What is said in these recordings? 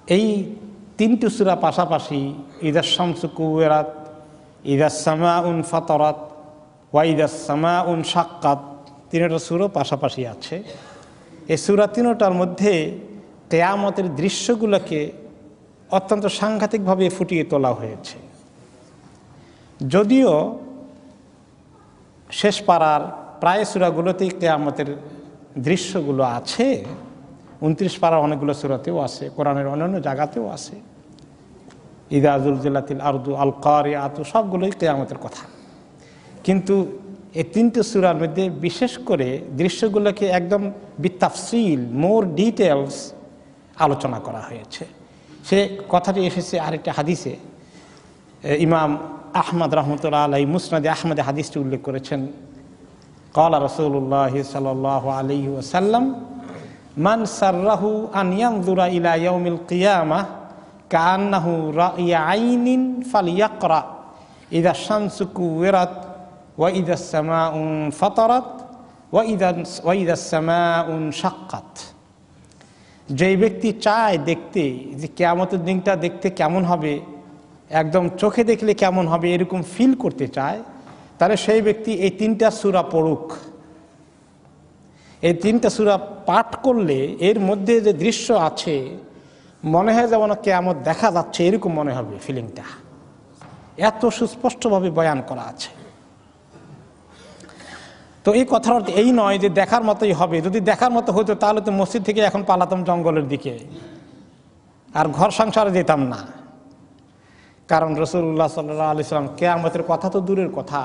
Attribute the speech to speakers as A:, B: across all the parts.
A: এই তিনটি সূরা পাশাপাশি ইদাস শামসু কুওয়িরাত, ইদাস সামাউন ফাতারাত, ওয়া ইদাস সামাউন শাক্কাত, তিনটা সূরা পাশাপাশি আছে। এই সূরা তিনটার মধ্যে কিয়ামতের দৃশ্যগুলোকে অত্যন্ত সাংঘাতিকভাবে ফুটিয়ে তোলা হয়েছে। যদিও শেষ পাড়ার প্রায় সূরাগুলোতেই কিয়ামতের দৃশ্যগুলো আছে, 29 পাড়ার অনেকগুলো সূরাতেও আছে, কোরআনের অন্যান্য জায়গাতেও আছে। ইযা যুলজিলাতিল আরদু আল কারিআতু, সবগুলোই কিয়ামতের কথা। কিন্তু এই তিনটে সূরার মধ্যে বিশেষ করে দৃশ্যগুলোকে একদম বিতাফসিল, মোর ডিটেলস আলোচনা করা হয়েছে। সে কথাটি এসেছে আরেকটা হাদিসে। ইমাম আহমদ রহমতুল্লাহ আলাইহি মুসনাদে আহমদে হাদিসটি উল্লেখ করেছেন। ক্বালা রাসূলুল্লাহ সাল্লাল্লাহু আলাইহি ওয়াসাল্লাম, মান সাররাহু আন ইয়ানজুরা ইলা ইয়াউমিল কিয়ামাহ কাআন্নাহু রাইয়া আইনিন ফালইয়াকরা ইযা শামসু কুওয়িরাত ওয়া ইযা সামাউন ফাতারাত ওয়া ইযা সামাউন শাক্কাত। যেই ব্যক্তি চায় দেখতে যে কিয়ামতের দিনটা দেখতে কেমন হবে, একদম চোখে দেখলে কেমন হবে এরকম ফিল করতে চায়, তাহলে সেই ব্যক্তি এই তিনটা সূরা পড়ুক। এই তিনটা সূরা পাঠ করলে এর মধ্যে যে দৃশ্য আছে মনে হয় যেমন কিয়ামত দেখা যাচ্ছে, এরকম মনে হবে ফিলিংটা, এত সুস্পষ্টভাবে বয়ান করা আছে। তো এই কথার অর্থ এই নয় যে দেখার মতোই হবে। যদি দেখার মতো হতো তাহলে তো মসজিদ থেকে এখন পালাতাম জঙ্গলের দিকে, আর ঘর সংসারে যেতাম না। কারণ রাসূলুল্লাহ সাল্লাল্লাহু আলাইহি ওয়াসাল্লাম কিয়ামতের কথা তো দূরের কথা,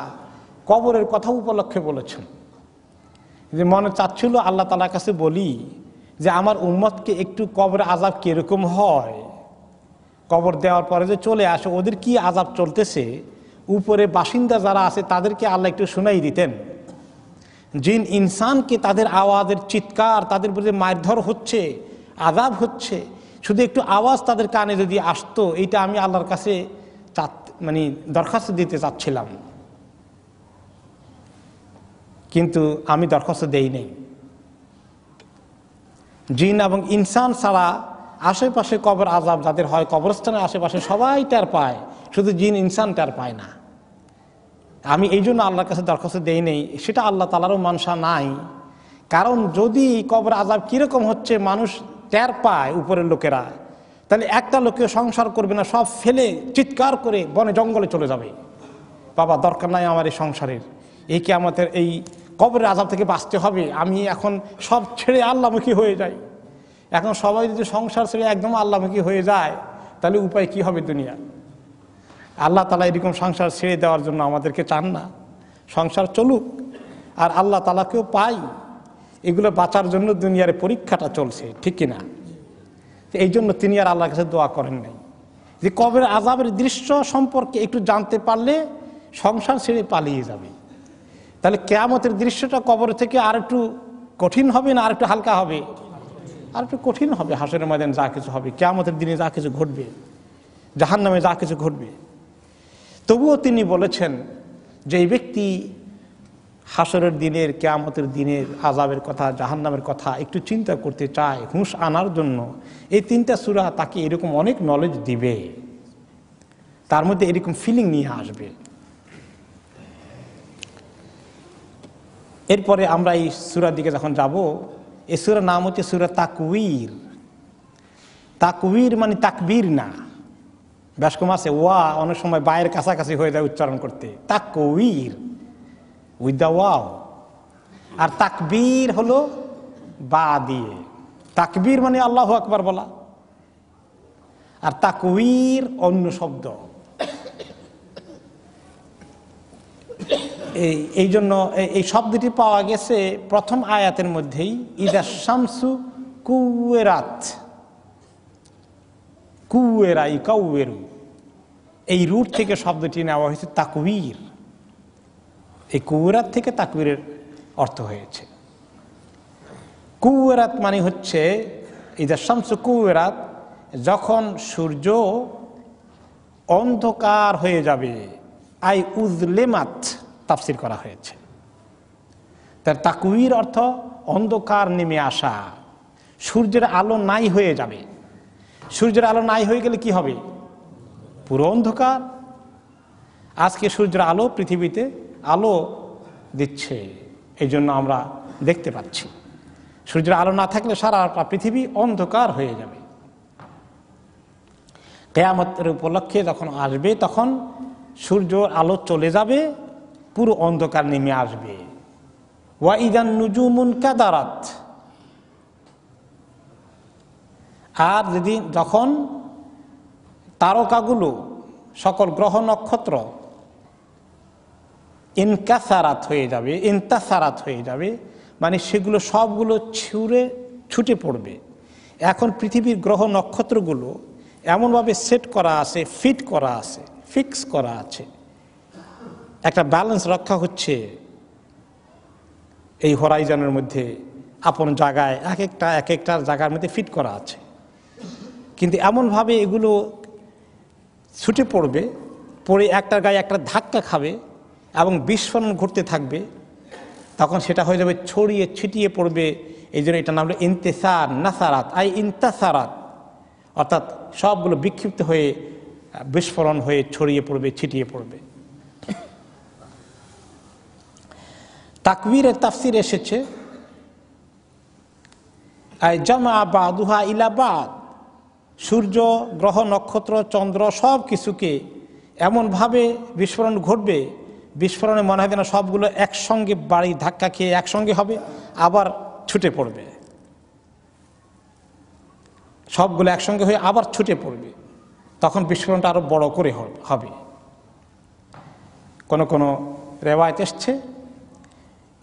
A: কবরের কথা উপলক্ষে বলেছেন। যে মনে চাচ্ছিল আল্লাহ তাআলার কাছে বলি যে আমার উম্মতকে একটু কবরে আযাব কিরকম হয়, কবর দেওয়ার পরে যে চলে আসে ওদের কি আযাব চলতেছে, উপরে বাসিন্দা যারা আছে তাদেরকে আল্লাহ একটু শুনাই দিতেন। জিন ইনসানকে তাদের আওয়াজের চিৎকার, তাদের প্রতি মারধর হচ্ছে, আযাব হচ্ছে, শুধু একটু আওয়াজ তাদের কানে যদি আসতো, এইটা আমি আল্লাহর কাছে দরখাস্ত দিতে চাচ্ছিলাম, কিন্তু আমি দরখাস্ত দেই নেই। জিন এবং ইনসান ছাড়া আশেপাশে কবর আযাব যাদের হয়, কবরস্থানের আশেপাশে সবাই টের পায়, শুধু জিন ইনসান টের পায় না। আমি এই জন্য আল্লাহর কাছে দরখাস্ত দেই নেই, সেটা আল্লাহ তাআলারও মানসা নাই। কারণ যদি কবর আযাব কীরকম হচ্ছে মানুষ টের পায় উপরের লোকেরা, তাহলে একটা লোকে সংসার করবে না, সব ফেলে চিৎকার করে বনে জঙ্গলে চলে যাবে, বাবা দরকার নাই আমার এই সংসারের, এই কিয়ামতের এই কবরের আযাব থেকে বাঁচতে হবে, আমি এখন সব ছেড়ে আল্লাহমুখী হয়ে যাই। এখন সবাই যদি সংসার ছেড়ে একদম আল্লাহমুখী হয়ে যায় তাহলে উপায় কি হবে দুনিয়া? আল্লাহ তাআলা এরকম সংসার ছেড়ে দেওয়ার জন্য আমাদেরকে চান না। সংসার চলুক আর আল্লাহ তাআলাকেও পাই, এগুলো বাঁচার জন্য দুনিয়ার পরীক্ষাটা চলছে, ঠিক কিনা? এই জন্য তিনি আর আল্লাহর কাছে দোয়া করেন নাই যে কবরের আযাবের দৃশ্য সম্পর্কে একটু জানতে পারলে সংসার ছেড়ে পালিয়ে যাবে। তাহলে কিয়ামতের দৃশ্যটা কবর থেকে আর একটু কঠিন হবে না আর একটু হালকা হবে? আর একটু কঠিন হবে। হাসরের ময়দানে যা কিছু হবে, কিয়ামতের দিনে যা কিছু ঘটবে, জাহান্নামে যা কিছু ঘটবে, তবুও তিনি বলেছেন যে এই ব্যক্তি হাসরের দিনের, কিয়ামতের দিনের আযাবের কথা, জাহান্নামের কথা একটু চিন্তা করতে চায়, হুঁশ আনার জন্য এই তিনটা সূরা তাকে এরকম অনেক নলেজ দিবে, তার মধ্যে এরকম ফিলিং নিয়ে আসবে। এরপরে আমরা এই সূরার দিকে যখন যাব, এই সূরার নাম হচ্ছে সূরা তাকবীর। তাকবীর মানে তাকবীর না, ব্যাসকম আছে ওয়া অনেক সময় বায়ের কাছাকাছি হয়ে যায় উচ্চারণ করতে, তাকবীর উইথ দ্য ওয়াও। আর তাকবীর হলো বা দিয়ে, তাকবীর মানে আল্লাহু আকবার বলা, আর তাকবীর অন্য শব্দ। এই জন্য এই শব্দটি পাওয়া গেছে প্রথম আয়াতের মধ্যেই, ইযা শামসু কুওয়িরাত, কুওয়িরা ইকাউয়িরু, এই রুট থেকে শব্দটি নেওয়া হয়েছে তাকবীর। এই কুওয়িরাত থেকে তাকবীরের অর্থ হয়েছে। কুওয়িরাত মানে হচ্ছে ইযা শামসু কুওয়িরাত, যখন সূর্য অন্ধকার হয়ে যাবে, আই উযলিমাত তাফসীর করা হয়েছে। তার তাকবীর অর্থ অন্ধকার নেমে আসা, সূর্যের আলো নাই হয়ে যাবে। সূর্যের আলো নাই হয়ে গেলে কি হবে? পুরো অন্ধকার। আজকে সূর্যের আলো পৃথিবীতে আলো দিচ্ছে, এই জন্য আমরা দেখতে পাচ্ছি। সূর্যের আলো না থাকলে সারা পৃথিবী অন্ধকার হয়ে যাবে। কিয়ামতের উপলক্ষে যখন আসবে তখন সূর্য আলো চলে যাবে, পুরো অন্ধকার নেমে আসবে। ওয়া ইদান নুজুমুন কাদারাত, আর যখন তারকাগুলো, সকল গ্রহ নক্ষত্র ইনকাসারাত হয়ে যাবে, ইনতাসারাত হয়ে যাবে, মানে সেগুলো সবগুলো ছুটে পড়বে। এখন পৃথিবীর গ্রহ নক্ষত্রগুলো এমনভাবে সেট করা আছে, ফিট করা আছে, ফিক্স করা আছে, একটা ব্যালেন্স রক্ষা হচ্ছে এই হরাইজনের মধ্যে, আপন জায়গায় এক একটা জায়গার মধ্যে ফিট করা আছে। কিন্তু এমনভাবে এগুলো ছুটে পড়বে, পড়ে একটার গায়ে একটা ধাক্কা খাবে এবং বিস্ফোরণ ঘটতে থাকবে, তখন সেটা হয়ে যাবে ছড়িয়ে ছিটিয়ে পড়বে। এই জন্য এটার নাম হলো ইন্তেসার নাসারাত, ইন্তাসারাত, অর্থাৎ সবগুলো বিক্ষিপ্ত হয়ে বিস্ফোরণ হয়ে ছড়িয়ে পড়বে, ছিটিয়ে পড়বে। তাকবীরের তাফসির এসেছে জামা বাদুহা ইলা বাদ, সূর্য, গ্রহ নক্ষত্র, চন্দ্র সব কিছুকে এমনভাবে বিস্ফোরণ ঘটবে, বিস্ফোরণে মনে হয় যেন সবগুলো একসঙ্গে বাড়ি ধাক্কা খেয়ে একসঙ্গে হবে, আবার ছুটে পড়বে, সবগুলো একসঙ্গে হয়ে আবার ছুটে পড়বে, তখন বিস্ফোরণটা আরো বড় করে হবে। কোন কোন রেওয়ায়েত এসছে,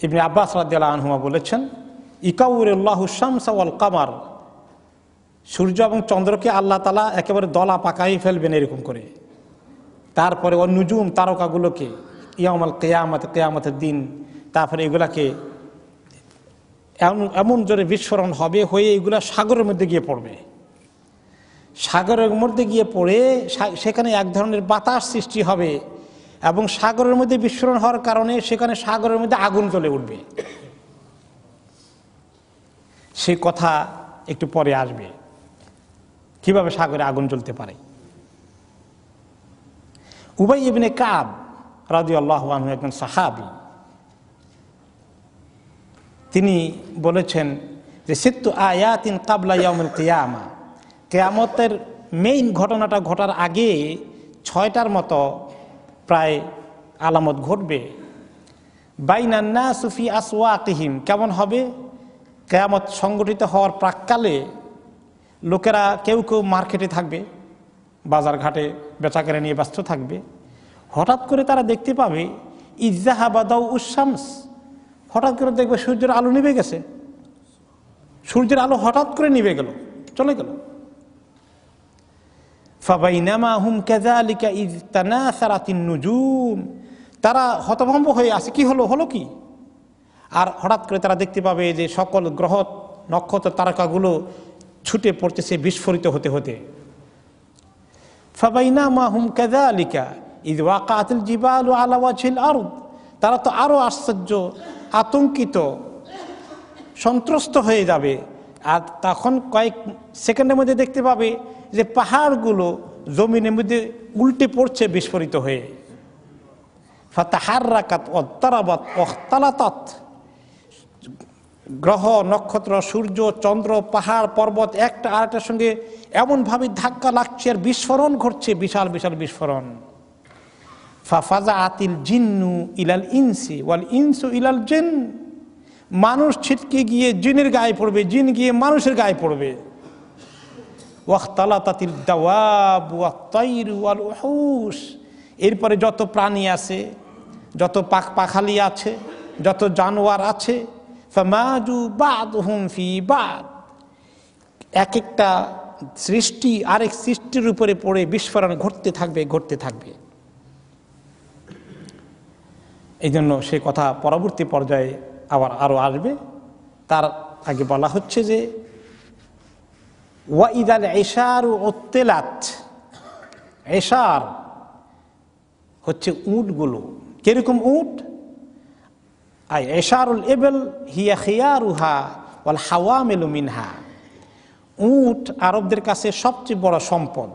A: ইবনে আব্বাস রাদিয়াল্লাহু আনহুমা বলেছেন, ইকাউরিল্লাহু শামসা ওয়াল কামার, সূর্য এবং চন্দ্রকে আল্লাহ তাআলা একেবারে দলা পাকাই ফেলবেন এরকম করে। তারপরে ওর নুজুম, তারকাগুলোকে ইয়াউমাল কিয়ামত, কিয়ামতের দিন, তারপরে এগুলাকে এমন জোরে বিস্ফোরণ হবে, হয়ে এগুলা সাগরের মধ্যে গিয়ে পড়বে। সাগরের মধ্যে গিয়ে পড়ে সেখানে এক ধরনের বাতাস সৃষ্টি হবে, এবং সাগরের মধ্যে বিস্ফোরণ হওয়ার কারণে সেখানে সাগরের মধ্যে আগুন জ্বলে উঠবে। সেই কথা একটু পরে আসবে, কিভাবে সাগরে আগুন জ্বলতে পারে। উবাই ইবনে কাব রাদিয়াল্লাহু আনহু একজন সাহাবী, তিনি বলেছেন যে সিত্তু আয়াতিন কাবলা ইয়াউমিল কিয়ামা, কিয়ামতের মেইন ঘটনাটা ঘটার আগে 6টার মতো প্রায় আলামত ঘটবে। বাইনান নাসু ফি আসওয়াকিহিম, কেমন হবে? কিয়ামত সংগঠিত হওয়ার প্রাক্কালে লোকেরা কেউ কেউ মার্কেটে থাকবে, বাজার ঘাটে বেচাকেনা নিয়ে ব্যস্ত থাকবে। হঠাৎ করে তারা দেখতে পাবে ইজ্জাহাবা দাউউশ শামস, হঠাৎ করে দেখবে সূর্যের আলো নিভে গেছে, সূর্যের আলো হঠাৎ করে নিভে গেল, চলে গেল। ফাবাইনামা হুম কাযালিকা ইয তানাসারাতিন নুজুম, তারা হতভম্ব হয়ে আছে, কি হলো, হলো কি? আর হঠাৎ করে তারা দেখতে পাবে যে সকল গ্রহ নক্ষত্র তারকাগুলো ছুটে পড়তেছে বিস্ফোরিত হতে হতে। ফাবাইনামা হুম কাযালিকা ইয ওয়াকাআতিল জিবালু আলা ওয়াজহিল আরদ, তারা তো আরো আশ্চর্য, আতঙ্কিত, সন্ত্রস্ত হয়ে যাবে। আর তখন কয়েক সেকেন্ডের মধ্যে দেখতে পাবে যে পাহাড়গুলো জমিনের মধ্যে উল্টে পড়ছে বিস্ফোরিত হয়ে। ফাতাহাররাকাত ওয়াত্তারাবাত ওয়াখতালাতাত, গ্রহ নক্ষত্র, সূর্য, চন্দ্র, পাহাড়, পর্বত একটা আরেকটার সঙ্গে এমনভাবে ধাক্কা লাগছে আর বিস্ফোরণ ঘটছে, বিশাল বিশাল বিস্ফোরণ। ফাফাজাআতিল জিন্নু ইলাল ইনসি ওয়াল ইনসু ইলাল জিন, মানুষ ছিটকে গিয়ে জিনের গায়ে পড়বে, জিন গিয়ে মানুষের গায়ে পড়বে। ওয়াখতালাতাতিল দাওয়াব ওয়াত তায়র ওয়াল উহুশ, এরপরে যত প্রাণী আছে, যত পাখালি আছে, যত জানোয়ার আছে, ফামাজু বাদহুম ফি বাদ, এক একটা সৃষ্টি আরেক সৃষ্টির উপরে পড়ে বিস্ফোরণ ঘটতে থাকবে, ঘটতে থাকবে। এই জন্য সে কথা পরবর্তী পর্যায়ে আবার আরো আসবে। তার আগে বলা হচ্ছে যে ওয়াইদাল ইশারু উত্তিলাত, ইশার হচ্ছে উটগুলো, কিরকম উট? ইশারুল ইবল হিয়া খিয়ারুহা ওয়াল হাওয়ামিলু মিনহা, উট আরবদের কাছে সবচেয়ে বড় সম্পদ।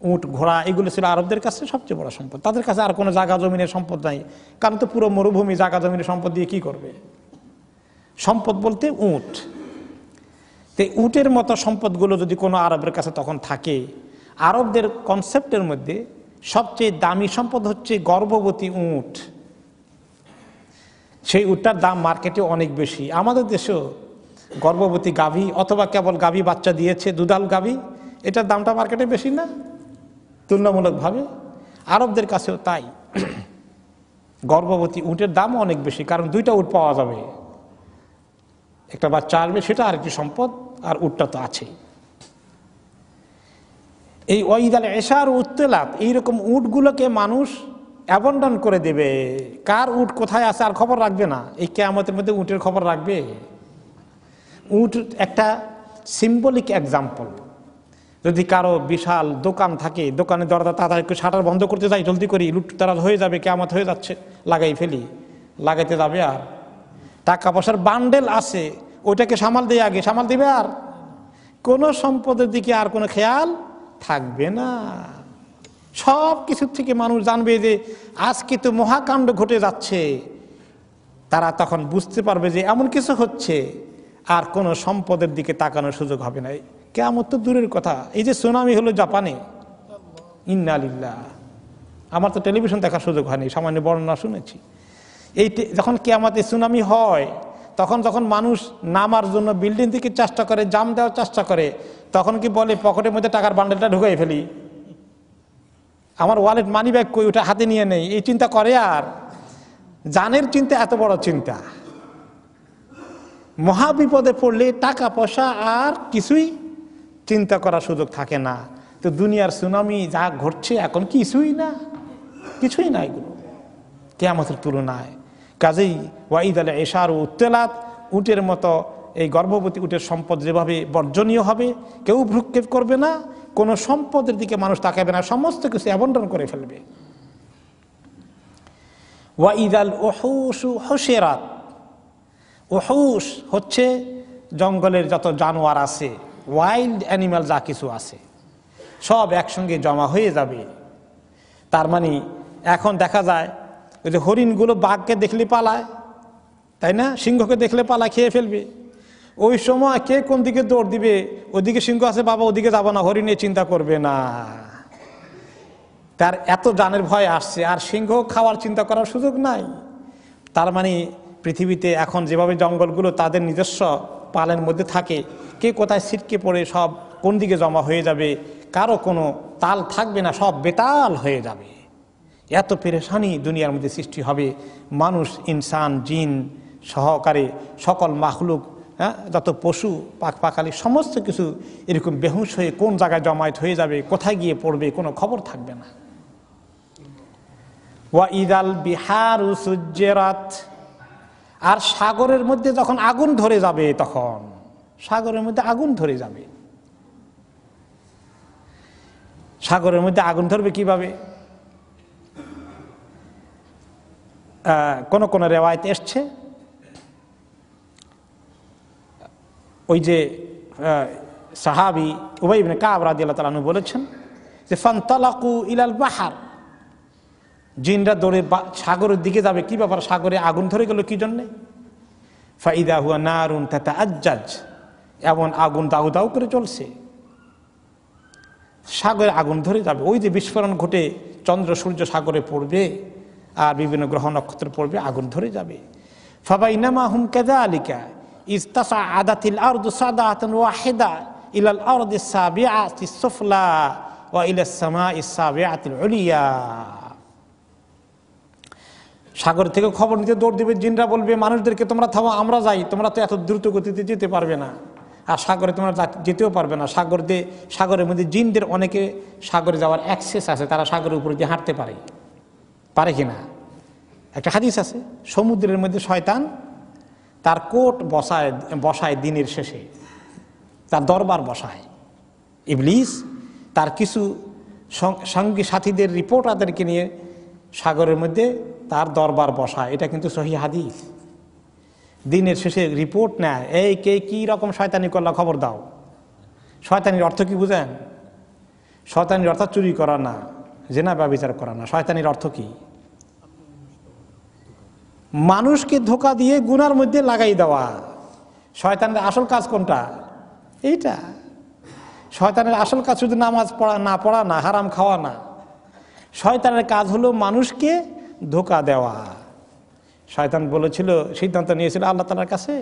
A: উট ঘোড়া এগুলো ছিল আরবদের কাছে সবচেয়ে বড় সম্পদ। তাদের কাছে আর কোনো জায়গা জমিনের সম্পদ নাই, কারণ তো পুরো মরুভূমি জায়গা জমিনের সম্পদ দিয়ে কি করবে। সম্পদ বলতে উট। তো উটের মতো সম্পদগুলো যদি কোনো আরবের কাছে তখন থাকে, আরবদের কনসেপ্টের মধ্যে সবচেয়ে দামি সম্পদ হচ্ছে গর্ভবতী উট। সেই উটটার দাম মার্কেটে অনেক বেশি। আমাদের দেশেও গর্ভবতী গাভী অথবা কেবল গাভী বাচ্চা দিয়েছে, দুধাল গাভী, এটার দামটা মার্কেটে বেশি না তুলনামূলকভাবে? আরবদের কাছেও তাই। গর্ভবতী উটের দামও অনেক বেশি, কারণ দুইটা উট পাওয়া যাবে, একটা বাচ্চা আসবে, সেটা আরেকটি সম্পদ, আর উটটা তো আছেই। এই ওয়াইদাল এশার উত্তেলাত, এইরকম উটগুলোকে মানুষ অ্যাবন্ডন করে দেবে। কার উট কোথায় আছে আর খবর রাখবে না। এই কিয়ামতের মধ্যে উটের খবর রাখবে? উট একটা সিম্বলিক এক্সাম্পল। যদি কারো বিশাল দোকান থাকে, দোকানে দরজা তাড়াতাড়ি শাটার বন্ধ করতে যাই, জলদি করি, লুটতারাজ হয়ে যাবে, কিয়ামত হয়ে যাচ্ছে, লাগাই ফেলি, লাগাইতে যাবে। আর টাকা পয়সার বান্ডেল আছে, ওইটাকে সামাল দিয়ে আগে সামাল দিবে, আর কোনো সম্পদের দিকে আর কোনো খেয়াল থাকবে না। সব কিছুর থেকে মানুষ জানবে যে আজকে তো মহাকাণ্ড ঘটে যাচ্ছে। তারা তখন বুঝতে পারবে যে এমন কিছু হচ্ছে, আর কোনো সম্পদের দিকে তাকানোর সুযোগ হবে না। কিয়ামত তো দূরের কথা, এই যে সুনামি হলো জাপানে, ইন্না লিল্লাহ, আমার তো টেলিভিশন দেখার সুযোগ হয়নি, সামান্য বর্ণনা শুনেছি। এই যখন কিয়ামতে সুনামি হয়, তখন যখন মানুষ নামার জন্য বিল্ডিং থেকে চেষ্টা করে, জাম দেওয়ার চেষ্টা করে, তখন কি বলে পকেটের মধ্যে টাকার বান্ডেলটা ঢুকাই ফেলি, আমার ওয়ালেট মানি ব্যাগ কই, ওটা হাতে নিয়ে নেই, এই চিন্তা করে। আর জানের চিন্তা এত বড় চিন্তা, মহাবিপদে পড়লে টাকা পয়সা আর কিছুই চিন্তা করার সুযোগ থাকে না। তো দুনিয়ার সুনামি যা ঘটছে এখন কিছুই না, কিছুই না এগুলো কিয়ামতের তুলনায়। কাজেই ওয়াইদাল এশার উত্তেলাত, উটের মতো এই গর্ভবতী উটের সম্পদ যেভাবে বর্জনীয় হবে, কেউ ভ্রুক্ষেপ করবে না, কোনো সম্পদের দিকে মানুষ তাকাবে না, সমস্ত কিছু অ্যাবন্ডন করে ফেলবে। ওয়াইদাল উহুশু হুশিরাত, উহুশ হচ্ছে জঙ্গলের যত জানোয়ার আছে, ওয়াইল্ড অ্যানিমাল যা কিছু আছে, সব একসঙ্গে জমা হয়ে যাবে। তার মানে এখন দেখা যায় ওই যে হরিণগুলো বাঘকে দেখলে পালায়, তাই না, সিংহকে দেখলে পালায়, খেয়ে ফেলবে। ওই সময় কে কোন দিকে দৌড় দিবে, ওদিকে সিংহ আছে বাবা, ওদিকে যাবো না, হরিণে চিন্তা করবে না, তার এত জানের ভয় আসছে, আর সিংহ খাওয়ার চিন্তা করার সুযোগ নাই। তার মানে পৃথিবীতে এখন যেভাবে জঙ্গলগুলো তাদের নিজস্ব পালের মধ্যে থাকে, কে কোথায় ছিটকে পড়ে সব কোন দিকে জমা হয়ে যাবে, কারো কোনো তাল থাকবে না, সব বেতাল হয়ে যাবে। এত পেরেশানি দুনিয়ার মধ্যে সৃষ্টি হবে। মানুষ, ইনসান, জিন সহকারে সকল মাখলুক, যত পশু পাখালি সমস্ত কিছু এরকম বেহুশ হয়ে কোন জায়গায় জমায়েত হয়ে যাবে, কোথায় গিয়ে পড়বে, কোনো খবর থাকবে না। ওয়াইদাল বিহারু সুজ্জিরাত, আর সাগরের মধ্যে যখন আগুন ধরে যাবে, তখন সাগরের মধ্যে আগুন ধরে যাবে। সাগরের মধ্যে আগুন ধরবে কিভাবে? কোন কোন রেওয়ায়েতে এসছে, ওই যে সাহাবী উবাই ইবনে কাব রাদিয়াল্লাহু তাআলা আনহু বলেছেন যে ফান্তালাকু ইলাল বাহার, জিনরা দৌড়ে সাগরের দিকে যাবে। কি ব্যাপার, সাগরে আগুন ধরে গেল কি জন্যে? ফাইদা হুয়া নারুন তাতাআজ্জাজ, এমন আগুন দাউ দাউ করে চলছে, সাগরে আগুন ধরে যাবে। ওই যে বিস্ফোরণ ঘটে, চন্দ্র সূর্য সাগরে পড়বে, আর বিভিন্ন গ্রহ নক্ষত্র পড়বে, আগুন ধরে যাবে। ফাবাইনামা হুম কাযালিকা ইস্তাসআদাতিল আরদু সাদাতান ওয়াহিদা ইলাল আরদিস সাবিআতিস সুফলা ওয়া ইলাস সামাইস সাবিআতিল উলিয়া, সাগর থেকে খবর নিতে দৌড় দিবে জিনরা, বলবে মানুষদেরকে তোমরা থামো, আমরা যাই, তোমরা তো এত দ্রুত গতিতে যেতে পারবে না, আর সাগরে তোমরা যেতেও পারবে না। সাগরের মধ্যে জিনদের অনেকে সাগরে যাওয়ার অ্যাক্সেস আছে, তারা সাগরের উপরে দিয়ে হাঁটতে পারে কিনা। একটা হাদিস আছে, সমুদ্রের মধ্যে শয়তান তার কোট বসায় দিনের শেষে, তার দরবার বসায়। ইবলিস তার কিছু সঙ্গী সাথীদের রিপোর্টারদেরকে নিয়ে সাগরের মধ্যে তার দরবার বসায়। এটা কিন্তু সহিহ হাদিস। দিনের শেষে রিপোর্ট নেয়, এই কে কি রকম শয়তানি করলা খবর দাও। শয়তানির অর্থ কি বুঝেন? শয়তানির অর্থ চুরি করা না, জেনা ব্যভিচার করা না। শয়তানির অর্থ কি? মানুষকে ধোঁকা দিয়ে গুনার মধ্যে লাগাই দেওয়া। শয়তানের আসল কাজ কোনটা? এইটা। শয়তানের আসল কাজ শুধু নামাজ পড়া না, হারাম খাওয়া না। শয়তানের কাজ হলো মানুষকে ধোঁকা দেওয়া। শয়তান বলেছিল, সিদ্ধান্ত নিয়েছিল আল্লাহ তাআলার কাছে,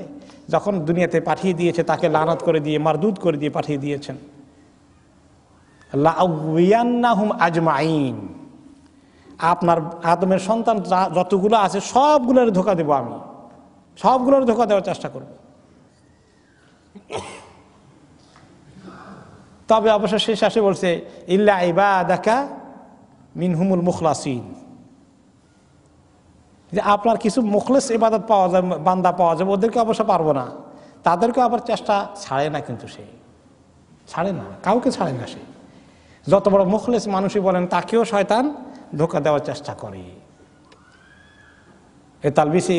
A: যখন দুনিয়াতে পাঠিয়ে দিয়েছে তাকে লানত করে দিয়ে, মারদুদ করে দিয়ে পাঠিয়ে দিয়েছেন। লাউয়ান্নাহুম আজমাইন, আপনার আদমের সন্তান যতগুলো আছে সবগুলোর ধোঁকা দেব, আমি সবগুলোর ধোঁকা দেওয়ার চেষ্টা করব। তবে অবশ্য শেষ আসে বলছে ইল্লা ইবাদাকা মিনহুমুল মুখলাসিন, যে আপনার কিছু মুখলেস ইবাদত পাওয়া যায়, বান্দা পাওয়া যাবে, ওদেরকে অবশ্য পারবো না। তাদেরকে আবার চেষ্টা ছাড়ে না, কিন্তু সে ছাড়ে না, কাউকে ছাড়ে না। সে যত বড় মুখলেস মানুষই বলেন, তাকেও শয়তান ধোঁকা দেওয়ার চেষ্টা করে। এই তালবিসে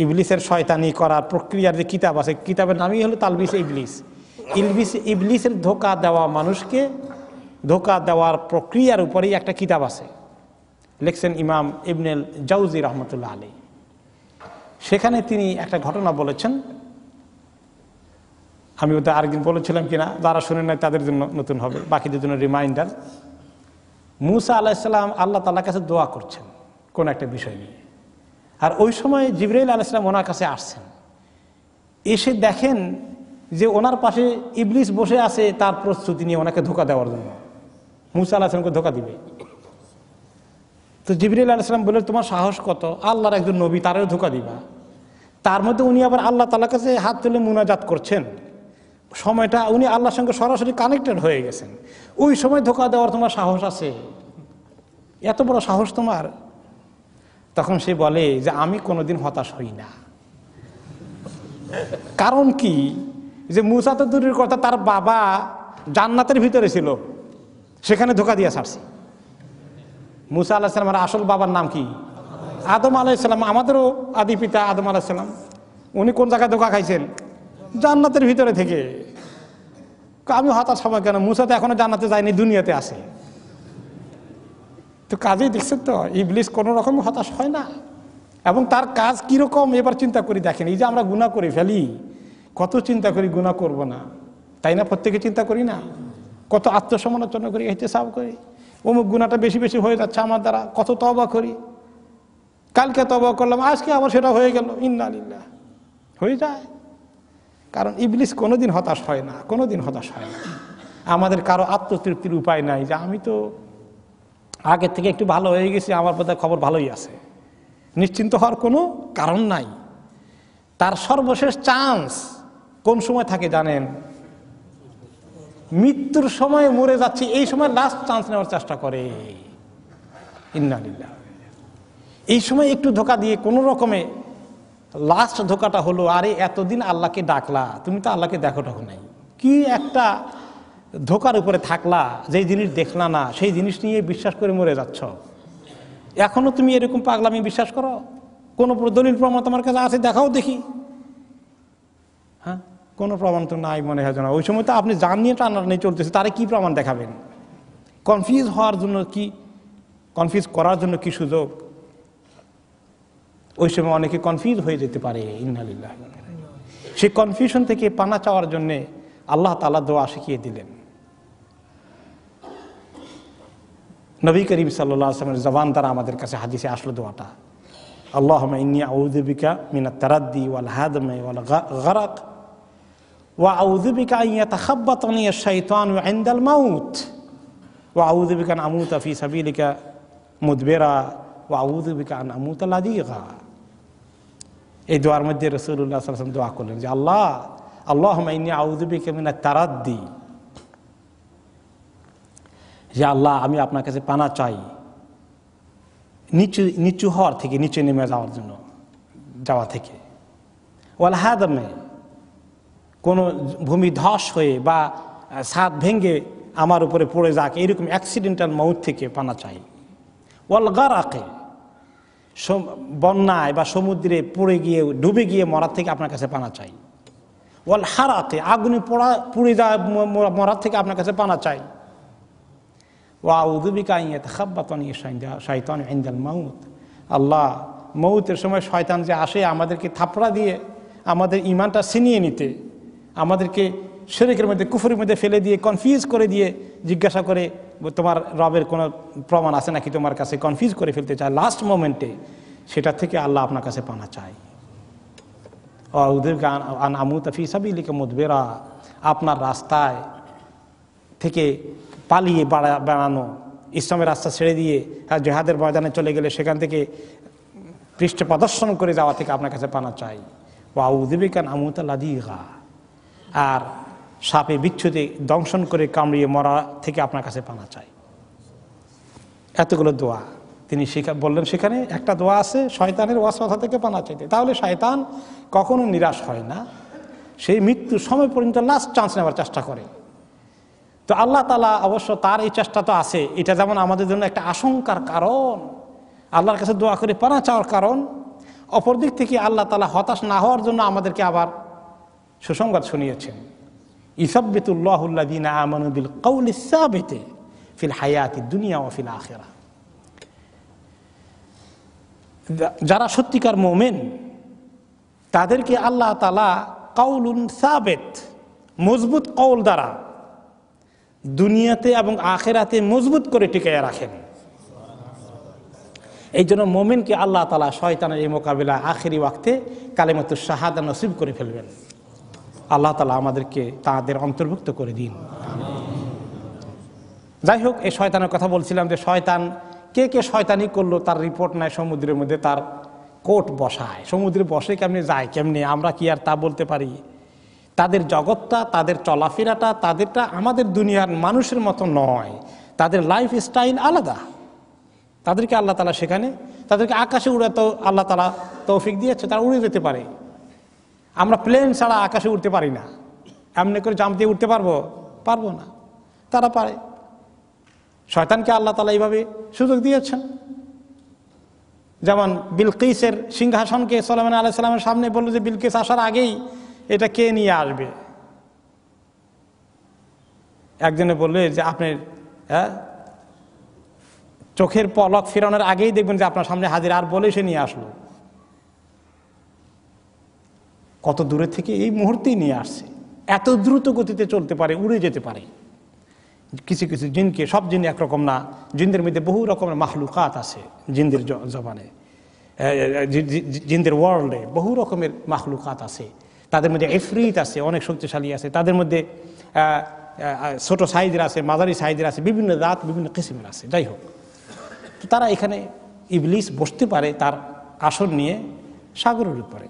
A: ইবলিসের শয়তানি করার প্রক্রিয়ার যে কিতাব আছে, কিতাবের নামই হলো তালবিসে ইবলিস। ইবলিসের ধোঁকা দেওয়া, মানুষকে ধোঁকা দেওয়ার প্রক্রিয়ার উপরেই একটা কিতাব আছে, লিখছেন ইমাম ইবনুল জাওজি রহমতুল্লাহ আলাইহি। সেখানে তিনি একটা ঘটনা বলেছেন, আমি ওটা আরেকদিন বলেছিলাম কিনা, যারা শুনে নাই তাদের জন্য নতুন হবে, বাকিদের জন্য রিমাইন্ডার। মুসা আলাইহিস সালাম আল্লাহ তাআলার কাছে দোয়া করছেন কোন একটা বিষয় নিয়ে, আর ওই সময় জিবরাইল আলাইহিস সালাম ওনার কাছে আসছেন। এসে দেখেন যে ওনার পাশে ইবলিস বসে আছে, তার প্রস্তুতি নিয়ে ওনাকে ধোঁকা দেওয়ার জন্য। মুসা আলাইহিস সালামকে ধোঁকা দিবে। তো জিবরাইল আলাইহিস সালাম বললেন, তোমার সাহস কত, আল্লাহর একজন নবী, তারও ধোঁকা দিবা। তার মধ্যে উনি আবার আল্লাহ তাআলার কাছে হাত তুলে মুনাজাত করছেন, সময়টা উনি আল্লাহর সঙ্গে সরাসরি কানেক্টেড হয়ে গেছেন। ওই সময় ধোঁকা দেওয়ার তোমার সাহস আছে? এত বড় সাহস তোমার? তখন সে বলে যে আমি কোনোদিন হতাশ হই না। কারণ কি, যে মুসা তো দূরের কথা, তার বাবা জান্নাতের ভিতরে ছিল, সেখানে ধোঁকা দিয়ে ছাড়ছে। মুসা আলাইহিস সালামের আসল বাবার নাম কি? আদম আলাইহিস সালাম, আমাদেরও আদি পিতা আদম আলাইহিস সালাম। উনি কোন জায়গায় ধোঁকা খাইছেন? জান্নাতের ভিতরে থেকে। আমি হতাশ হব কেন? মুসা তো এখনো জান্নাতে যায়নি, দুনিয়াতে আছে। তো কাজেই দেখছেন তো, ইবলিস কোনো রকম হতাশ হয় না। এবং তার কাজ কিরকম এবার চিন্তা করি দেখেন। এই যে আমরা গুনাহ করে ফেলি, কত চিন্তা করি গুনাহ করব না, তাই না? প্রত্যেকে চিন্তা করি না? কত আত্মসমালোচনা করি, ইহতিসাব করি, অমুক গুনাহটা বেশি বেশি হয়ে যাচ্ছে আমার দ্বারা, কত তওবা করি। কালকে তওবা করলাম, আজকে আবার সেটা হয়ে গেল, ইন্না লিল্লাহ, হয়ে যায়। কারণ ইবলিস কোনোদিন হতাশ হয় না, কোনোদিন হতাশ হয় না। আমাদের কারো আত্মতৃপ্তির উপায় নাই যে আমি তো আগের থেকে একটু ভালো হয়ে গেছি, আমার বোধহয় খবর ভালোই আছে। নিশ্চিন্ত হওয়ার কোনো কারণ নাই। তার সর্বশেষ চান্স কোন সময় থাকে জানেন? মৃত্যুর সময় মরে যাচ্ছে, এই সময় লাস্ট চান্স নেওয়ার চেষ্টা করে। ইন্না লিল্লাহ। এই সময় একটু ধোঁকা দিয়ে কোনো রকমে লাস্ট ধোঁকাটা হলো, আরে এতদিন আল্লাহকে ডাকলা, তুমি তো আল্লাহকে দেখো তখন নাই, কি একটা ধোঁকার উপরে থাকলা, যেই জিনিস দেখলা না সেই জিনিস নিয়ে বিশ্বাস করে মরে যাচ্ছ। এখনো তুমি এরকম পাগলামি বিশ্বাস করো? কোনো দলিল প্রমাণ তোমার কাছে আছে? দেখাও দেখি। হ্যাঁ, কোনো প্রমাণ তো নাই মনে হয় না। ওই সময় তো আপনি জান নিয়ে টানাটানি চলতেছে, তারে কি প্রমাণ দেখাবেন? কনফিউজ হওয়ার জন্য কি, কনফিউজ করার জন্য কি সুযোগ? ওই সময় অনেকে কনফিউজ হয়ে যেতে পারে। ইন্না লিল্লাহ। সেই কনফিউশন থেকে পানা চাওয়ার জন্য আল্লাহ তাআলা দোয়া শিখিয়ে দিলেন। নবী করিম সাল্লাল্লাহু আলাইহি ওয়াসাল্লামের জবান দ্বারা আমাদের কাছে হাদিসে আসলো দোয়াটা, আল্লাহুম্মা ইন্নী আউযু বিকা মিনাত তারাদ্দি ওয়াল হাদমি ওয়াল গরক ওয়া আউযু বিকা আন ইয়াতাখাব্বাতানি আশ-শাইতানু ইনদাল মাউত ওয়া আউযু বিকা আন আমুতা ফি সাবিলিকা মুদবিরা ওয়া আউযু বিকা আন আমুতা লাদিগা। এই দোয়ার মধ্যে রাসূলুল্লাহ সাল্লাল্লাহু আলাইহি ওয়াসাল্লাম দোয়া করলেন যে আল্লাহুম্মা ইন্নী আউযু বিকা মিনাত তারাদ্দি, যে আল্লাহ আমি আপনার কাছে পানা চাই নিচু হওয়ার থেকে, নিচে নেমে যাওয়া থেকে, ওয়াল হাদমে, কোনো ভূমি ধস হয়ে বা ছাদ ভেঙে আমার উপরে পড়ে যাক, এরকম অ্যাক্সিডেন্টাল মউত থেকে পানা চাই, ওয়াল গারাকে, বন্যায় বা সমুদ্রে পড়ে গিয়ে ডুবে গিয়ে মরার থেকে আপনার কাছে পানা চাই, ওয়াল হারাতে, আগুনে পুড়ে যায় মরার থেকে আপনার কাছে পানা চাই। ওয়া আউযু বিকা আন ইয়াতাখাব্বাতানি শাইতানু ইনদাল মাউত, আল্লাহ মৌতের সময় শয়তান যে আসে আমাদেরকে থাপড়া দিয়ে আমাদের ঈমানটা ছিনিয়ে নিতে, আমাদেরকে শিরকের মধ্যে কুফরের মধ্যে ফেলে দিয়ে কনফিউজ করে দিয়ে জিজ্ঞাসা করে তোমার রবের কোনো প্রমাণ আছে নাকি তোমার কাছে, কনফিউজ করে ফেলতে চায় লাস্ট মোমেন্টে, সেটা থেকে আল্লাহ আপনার কাছে পানা চাই। আন আমুতা ফি সাবিলিকা মুদবিরা, আপনার রাস্তায় থেকে পালিয়ে বেড়ানো, ইসলামের রাস্তা ছেড়ে দিয়ে জিহাদের ময়দানে চলে গেলে সেখান থেকে পৃষ্ঠ প্রদর্শন করে যাওয়া থেকে আপনার কাছে পানা চাই। ওয়া আউযু বিকা আন আমুতা লাদিগা, আর সাপে বিচ্ছুতে দংশন করে কামড়িয়ে মরা থেকে আপনার কাছে পানা চাই। এতগুলো দোয়া তিনি বললেন। সেখানে একটা দোয়া আছে শয়তানের ওয়াসওয়াসা থেকে পানা চাইতে। তাহলে শয়তান কখনো নিরাশ হয় না, সেই মৃত্যুর সময় পর্যন্ত লাস্ট চান্স নেওয়ার চেষ্টা করে। তো আল্লাহ তাআলা অবশ্য তার এই চেষ্টা তো আছে, এটা যেমন আমাদের জন্য একটা আশঙ্কার কারণ, আল্লাহর কাছে দোয়া করে পানা চাওয়ার কারণ, অপরদিক থেকে আল্লাহ তাআলা হতাশ না হওয়ার জন্য আমাদেরকে আবার সুসংবাদ শুনিয়েছেন। ইসাব্বিতুল্লাহুল্লাযীনা আমানু বিল কাউলিস সাবিতি ফিল হায়াতিদ দুনিয়া ওয়া ফিল আখিরাহ, যারা সত্যিকার মুমিন তাদেরকে আল্লাহ তাআলা কাউলুন সাবিত, মজবুত কওল দ্বারা দুনিয়াতে এবং আখিরাতে মজবুত করে টিকিয়ে রাখেন। এই জন্য মুমিনকে আল্লাহ তাআলা শয়তানের এই মোকাবিলা আখিরি ওয়াক্তে কালিমাতুশ শাহাদা নসিব করে ফেলবেন। আল্লাহ তাআলা আমাদেরকে তাদের অন্তর্ভুক্ত করে দিন। যাই হোক, এই শয়তানের কথা বলছিলাম যে শয়তান কে কে শয়তানি করলো তার রিপোর্ট নাই, সমুদ্রের মধ্যে তার কোর্ট বসায়, সমুদ্রে বসে কেমনে যায় কেমনে, আমরা কি আর তা বলতে পারি? তাদের জগৎটা, তাদের চলাফেরাটা, তাদেরটা আমাদের দুনিয়ার মানুষের মতো নয়, তাদের লাইফ স্টাইল আলাদা। তাদেরকে আল্লাহ তাআলা সেখানে তাদেরকে আকাশে উড়াতে আল্লাহ তাআলা তৌফিক দিয়েছে, তারা উড়ে যেতে পারে। আমরা প্লেন ছাড়া আকাশে উঠতে পারি না, এমনি করে জাম্প দিয়ে উঠতে পারবো না, তারা পারে। শয়তানকে আল্লাহ তাআলা এইভাবে সুযোগ দিয়েছেন। যেমন বিলকিসের সিংহাসনকে সুলাইমান আলাইহিস সালামের সামনে বলল যে বিলকিস আসার আগেই এটা কে নিয়ে আসবে। একজনে বললে যে আপনি চোখের পলক ফেরানোর আগেই দেখবেন যে আপনার সামনে হাজির, আর বলে সে নিয়ে আসলো। কত দূরে থেকে এই মুহূর্তেই নিয়ে আসছে। এত দ্রুত গতিতে চলতে পারে, উড়ে যেতে পারে। কিছু কিছু জিনকে, সব জিন একরকম না, জিনদের মধ্যে বহু রকমের মাখলুকাত আছে। জিনদের জবানে, জিনদের ওয়ার্ল্ডে বহু রকমের মাখলুকাত আছে। তাদের মধ্যে ইফরিত আছে, অনেক শক্তিশালী আছে। তাদের মধ্যে ছোট সাইজের আছে, মাঝারি সাইজের আছে, বিভিন্ন জাত, বিভিন্ন কিসিমের আছে। যাই হোক, তো তারা এখানে ইবলিস বসতে পারে তার আসন নিয়ে সাগরের উপরে,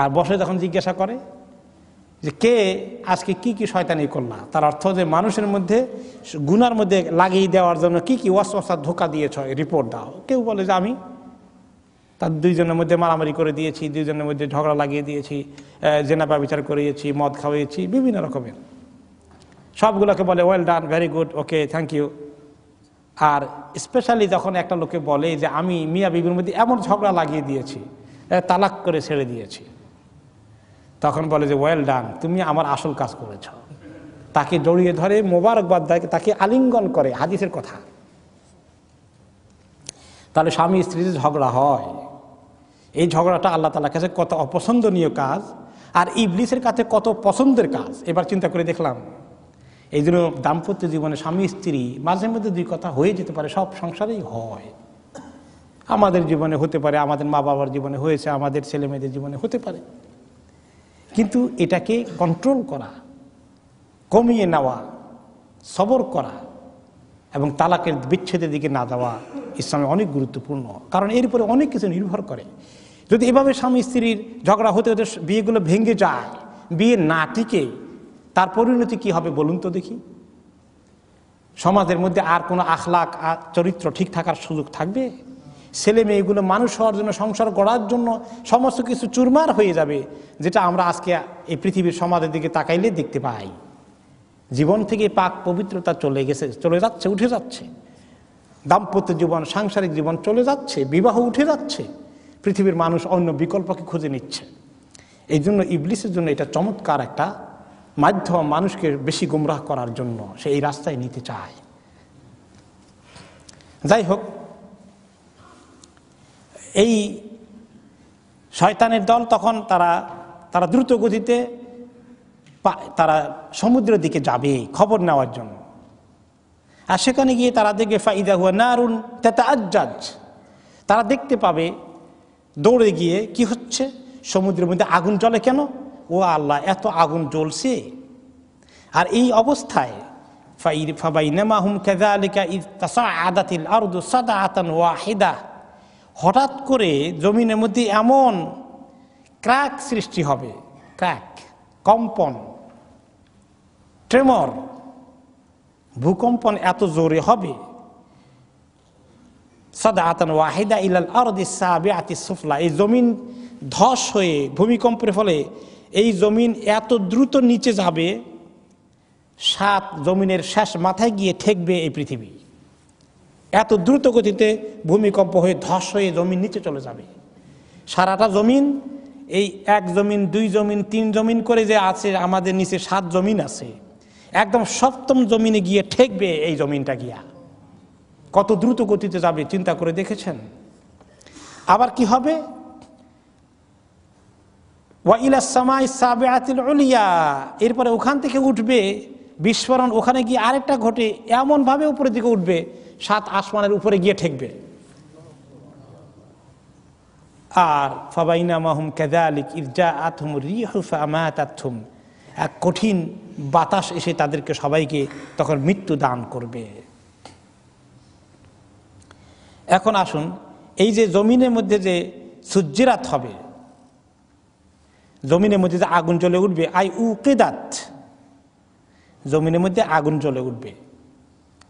A: আর বসে যখন জিজ্ঞাসা করে যে কে আজকে কি কি শয়তানি করলা, তার অর্থ যে মানুষের মধ্যে গুনার মধ্যে লাগিয়ে দেওয়ার জন্য কি কি ওয়াসওয়াসা ধোঁকা দিয়েছ, রিপোর্ট দাও। কেউ বলে যে আমি তার দুইজনের মধ্যে মারামারি করে দিয়েছি, দুইজনের মধ্যে ঝগড়া লাগিয়ে দিয়েছি, জেনা ব্যভিচার করিয়েছি, মদ খাওয়িয়েছি, বিভিন্ন রকমের। সবগুলোকে বলে well done, very good, okay, thank you. আর স্পেশালি যখন একটা লোকে বলে যে আমি মিয়া বিবির মধ্যে এমন ঝগড়া লাগিয়ে দিয়েছি, তালাক করে ছেড়ে দিয়েছি, তখন বলে যে ওয়েল ডান, তুমি আমার আসল কাজ করেছ। তাকে জড়িয়ে ধরে মোবারকবাদ দেয়, তাকে আলিঙ্গন করে, হাদিসের কথা। তাহলে স্বামী স্ত্রীর ঝগড়া হয়, এই ঝগড়াটা আল্লাহ তাআলার কাছে কত অপছন্দনীয় কাজ, আর ইবলিসের কাছে কত পছন্দের কাজ। এবার চিন্তা করে দেখলাম, এই জন্য দাম্পত্য জীবনে স্বামী স্ত্রী মাঝে মধ্যে দুই কথা হয়ে যেতে পারে, সব সংসারেই হয়। আমাদের জীবনে হতে পারে, আমাদের মা বাবার জীবনে হয়েছে, আমাদের ছেলে মেয়েদের জীবনে হতে পারে। কিন্তু এটাকে কন্ট্রোল করা, কমিয়ে নেওয়া, সবর করা এবং তালাকের বিচ্ছেদের দিকে না যাওয়া ইসলামে অনেক গুরুত্বপূর্ণ। কারণ এর উপরে অনেক কিছু নির্ভর করে। যদি এভাবে স্বামী স্ত্রীর ঝগড়া হতে হতে বিয়েগুলো ভেঙে যায়, বিয়ে না টিকে, তার পরিণতি কি হবে বলুন তো দেখি? সমাজের মধ্যে আর কোনো আখলাক, চরিত্র ঠিক থাকার সুযোগ থাকবে? ছেলে মেয়েগুলো মানুষ হওয়ার জন্য, সংসার গড়ার জন্য সমস্ত কিছু চুরমার হয়ে যাবে, যেটা আমরা আজকে এই পৃথিবীর সমাজের দিকে তাকাইলে দেখতে পাই। জীবন থেকে পাক পবিত্রতা চলে যাচ্ছে, উঠে যাচ্ছে। দাম্পত্য জীবন, সাংসারিক জীবন চলে যাচ্ছে, বিবাহ উঠে যাচ্ছে। পৃথিবীর মানুষ অন্য বিকল্পকে খুঁজে নিচ্ছে। এই জন্য ইবলিসের জন্য এটা চমৎকার একটা মাধ্যম, মানুষকে বেশি গুমরাহ করার জন্য সে এই রাস্তায় নিতে চায়। যাই হোক, এই শয়তানের দল তখন তারা দ্রুত গতিতে তারা সমুদ্রের দিকে যাবে খবর নেওয়ার জন্য। আর সেখানে গিয়ে তারা দেখবে ফাইদা হুয়া নারুন তাতাআজ্জাজ, তারা দেখতে পাবে দৌড়ে গিয়ে কি হচ্ছে, সমুদ্রের মধ্যে আগুন জ্বলে কেন, ও আল্লাহ এত আগুন জ্বলছে। আর এই অবস্থায় ফাবাইনামা হুম কাযালিকা ইয তাসাআদাতিল আরদু সাদআতান ওয়াহিদা, হঠাৎ করে জমিনের মধ্যে এমন ক্র্যাক সৃষ্টি হবে, ক্র্যাক, কম্পন, ট্রেমর, ভূকম্পন এত জোরে হবে, সাদআতান ওয়াহিদা ইলাল আরদিস সাবিআতিস সুফলা, এই জমিন ধস হয়ে ভূমিকম্পের ফলে এই জমিন এত দ্রুত নিচে যাবে, 7 জমিনের শেষ মাথায় গিয়ে ঠেকবে এই পৃথিবী। এত দ্রুত গতিতে ভূমিকম্প হয়ে ধস হয়ে জমিন নিচে চলে যাবে। সারাটা জমিন, এই 1 জমিন 2 জমিন 3 জমিন করে যে আছে, আমাদের নিচে 7 জমিন আছে, একদম 7ম জমিনে গিয়ে ঠেকবে এই জমিনটা গিয়া। কত দ্রুত গতিতে যাবে চিন্তা করে দেখেছেন? আবার কি হবে, ওয়া ইলাস সামাইস সাবিআতিল উলিয়া, এরপরে ওখান থেকে উঠবে বিস্ফোরণ, ওখানে গিয়ে আরেকটা ঘটে, এমন ভাবে উপরের দিকে উঠবে 7 আসমানের উপরে গিয়ে ঠেকবে। আর ফাবাইনামা হুম কাযালিক ইয জাআতহুম রিহু ফামাতাতহুম, এক কঠিন বাতাস এসে তাদেরকে সবাইকে তখন মৃত্যু দান করবে। এখন আসুন, এই যে জমিনের মধ্যে যে সুজ্জিরাত হবে, জমিনের মধ্যে যে আগুন জ্বলে উঠবে, আই উকিদাত, জমিনের মধ্যে আগুন জ্বলে উঠবে,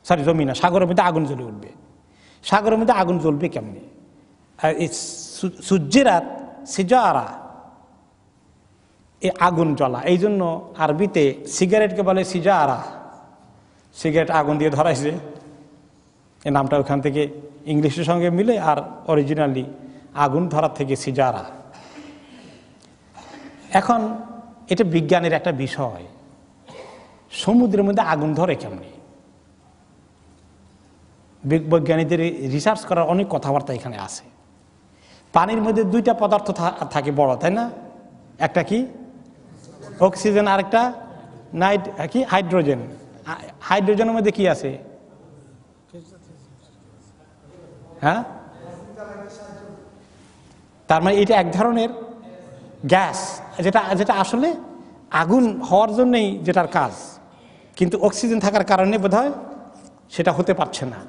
A: সরি জমিন না, সাগরের মধ্যে আগুন জ্বলে উঠবে। সাগরের মধ্যে আগুন জ্বলবে কেমনে? আর এই সুজ্জিরাত সিজারা, এই আগুন জ্বলা, এই জন্য আরবিতে সিগারেটকে বলে সিজারা, সিগারেট আগুন দিয়ে ধরাইছে, এই নামটা ওখান থেকে ইংলিশের সঙ্গে মিলে, আর অরিজিনালি আগুন ধরার থেকে সিজারা। এখন এটা বিজ্ঞানের একটা বিষয়, সমুদ্রের মধ্যে আগুন ধরে কেমনি, বৈজ্ঞানিকদের রিসার্চ করার অনেক কথাবার্তা এখানে আছে। পানির মধ্যে 2টা পদার্থ থাকে বড়, তাই না? একটা কি অক্সিজেন, আর একটা কি হাইড্রোজেন। হাইড্রোজেনের মধ্যে কি আছে? হ্যাঁ, তার মানে এটা এক ধরনের গ্যাস, যেটা আসলে আগুন হওয়ার জন্যই যেটার কাজ, কিন্তু অক্সিজেন থাকার কারণে বোধহয় সেটা হতে পারছে না।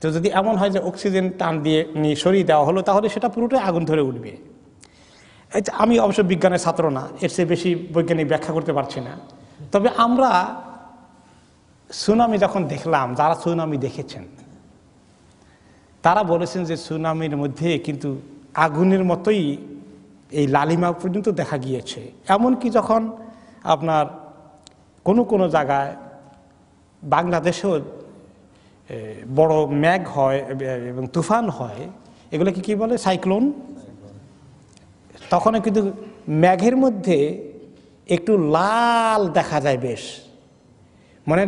A: তো যদি এমন হয় যে অক্সিজেন টান দিয়ে নিয়ে সরিয়ে দেওয়া হলো, তাহলে সেটা পুরোটাই আগুন ধরে উঠবে। আমি অবশ্য বিজ্ঞানের ছাত্র না, এর চেয়ে বেশি বৈজ্ঞানিক ব্যাখ্যা করতে পারছি না। তবে আমরা সুনামি যখন দেখলাম, যারা সুনামি দেখেছেন তারা বলেছেন যে সুনামির মধ্যে কিন্তু আগুনের মতোই এই লালিমা পর্যন্ত দেখা গিয়েছে। এমনকি যখন আপনার কোনো জায়গায় বাংলাদেশেও বড় মেঘ হয় এবং তুফান হয়, এগুলোকে কি বলে, সাইক্লোন, তখন কিন্তু মেঘের মধ্যে একটু লাল দেখা যায় বেশ, মানে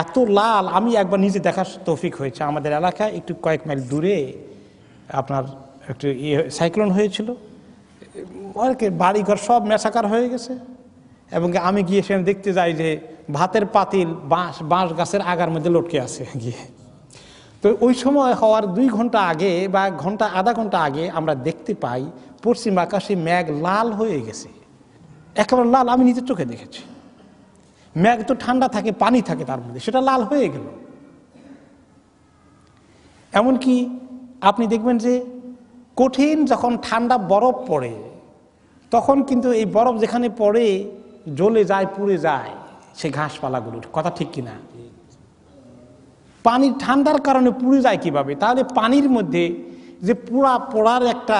A: এত লাল, আমি একবার নিজে দেখার তৌফিক হয়েছে। আমাদের এলাকায় একটু কয়েক মাইল দূরে আপনার একটু সাইক্লোন হয়েছিল, বাড়িঘর সব মেসাকার হয়ে গেছে, এবং আমি গিয়ে সেখানে দেখতে যাই যে ভাতের পাতিল বাঁশ গাছের আগার মধ্যে লটকে আছে গিয়ে। তো ওই সময় হওয়ার 2 ঘন্টা আগে বা আধা ঘন্টা আগে আমরা দেখতে পাই পশ্চিম আকাশে মেঘ লাল হয়ে গেছে, একেবারে লাল, আমি নিজের চোখে দেখেছি। মেঘ তো ঠান্ডা থাকে, পানি থাকে তার মধ্যে, সেটা লাল হয়ে গেল। এমনকি আপনি দেখবেন যে কঠিন যখন ঠান্ডা বরফ পড়ে, তখন কিন্তু এই বরফ যেখানে পড়ে জ্বলে যায়, পুড়ে যায় সেই ঘাসপালাগুলো, কথা ঠিক কিনা? পানির ঠান্ডার কারণে পুড়ে যায় কিভাবে? তাহলে পানির মধ্যে যে পোড়ার একটা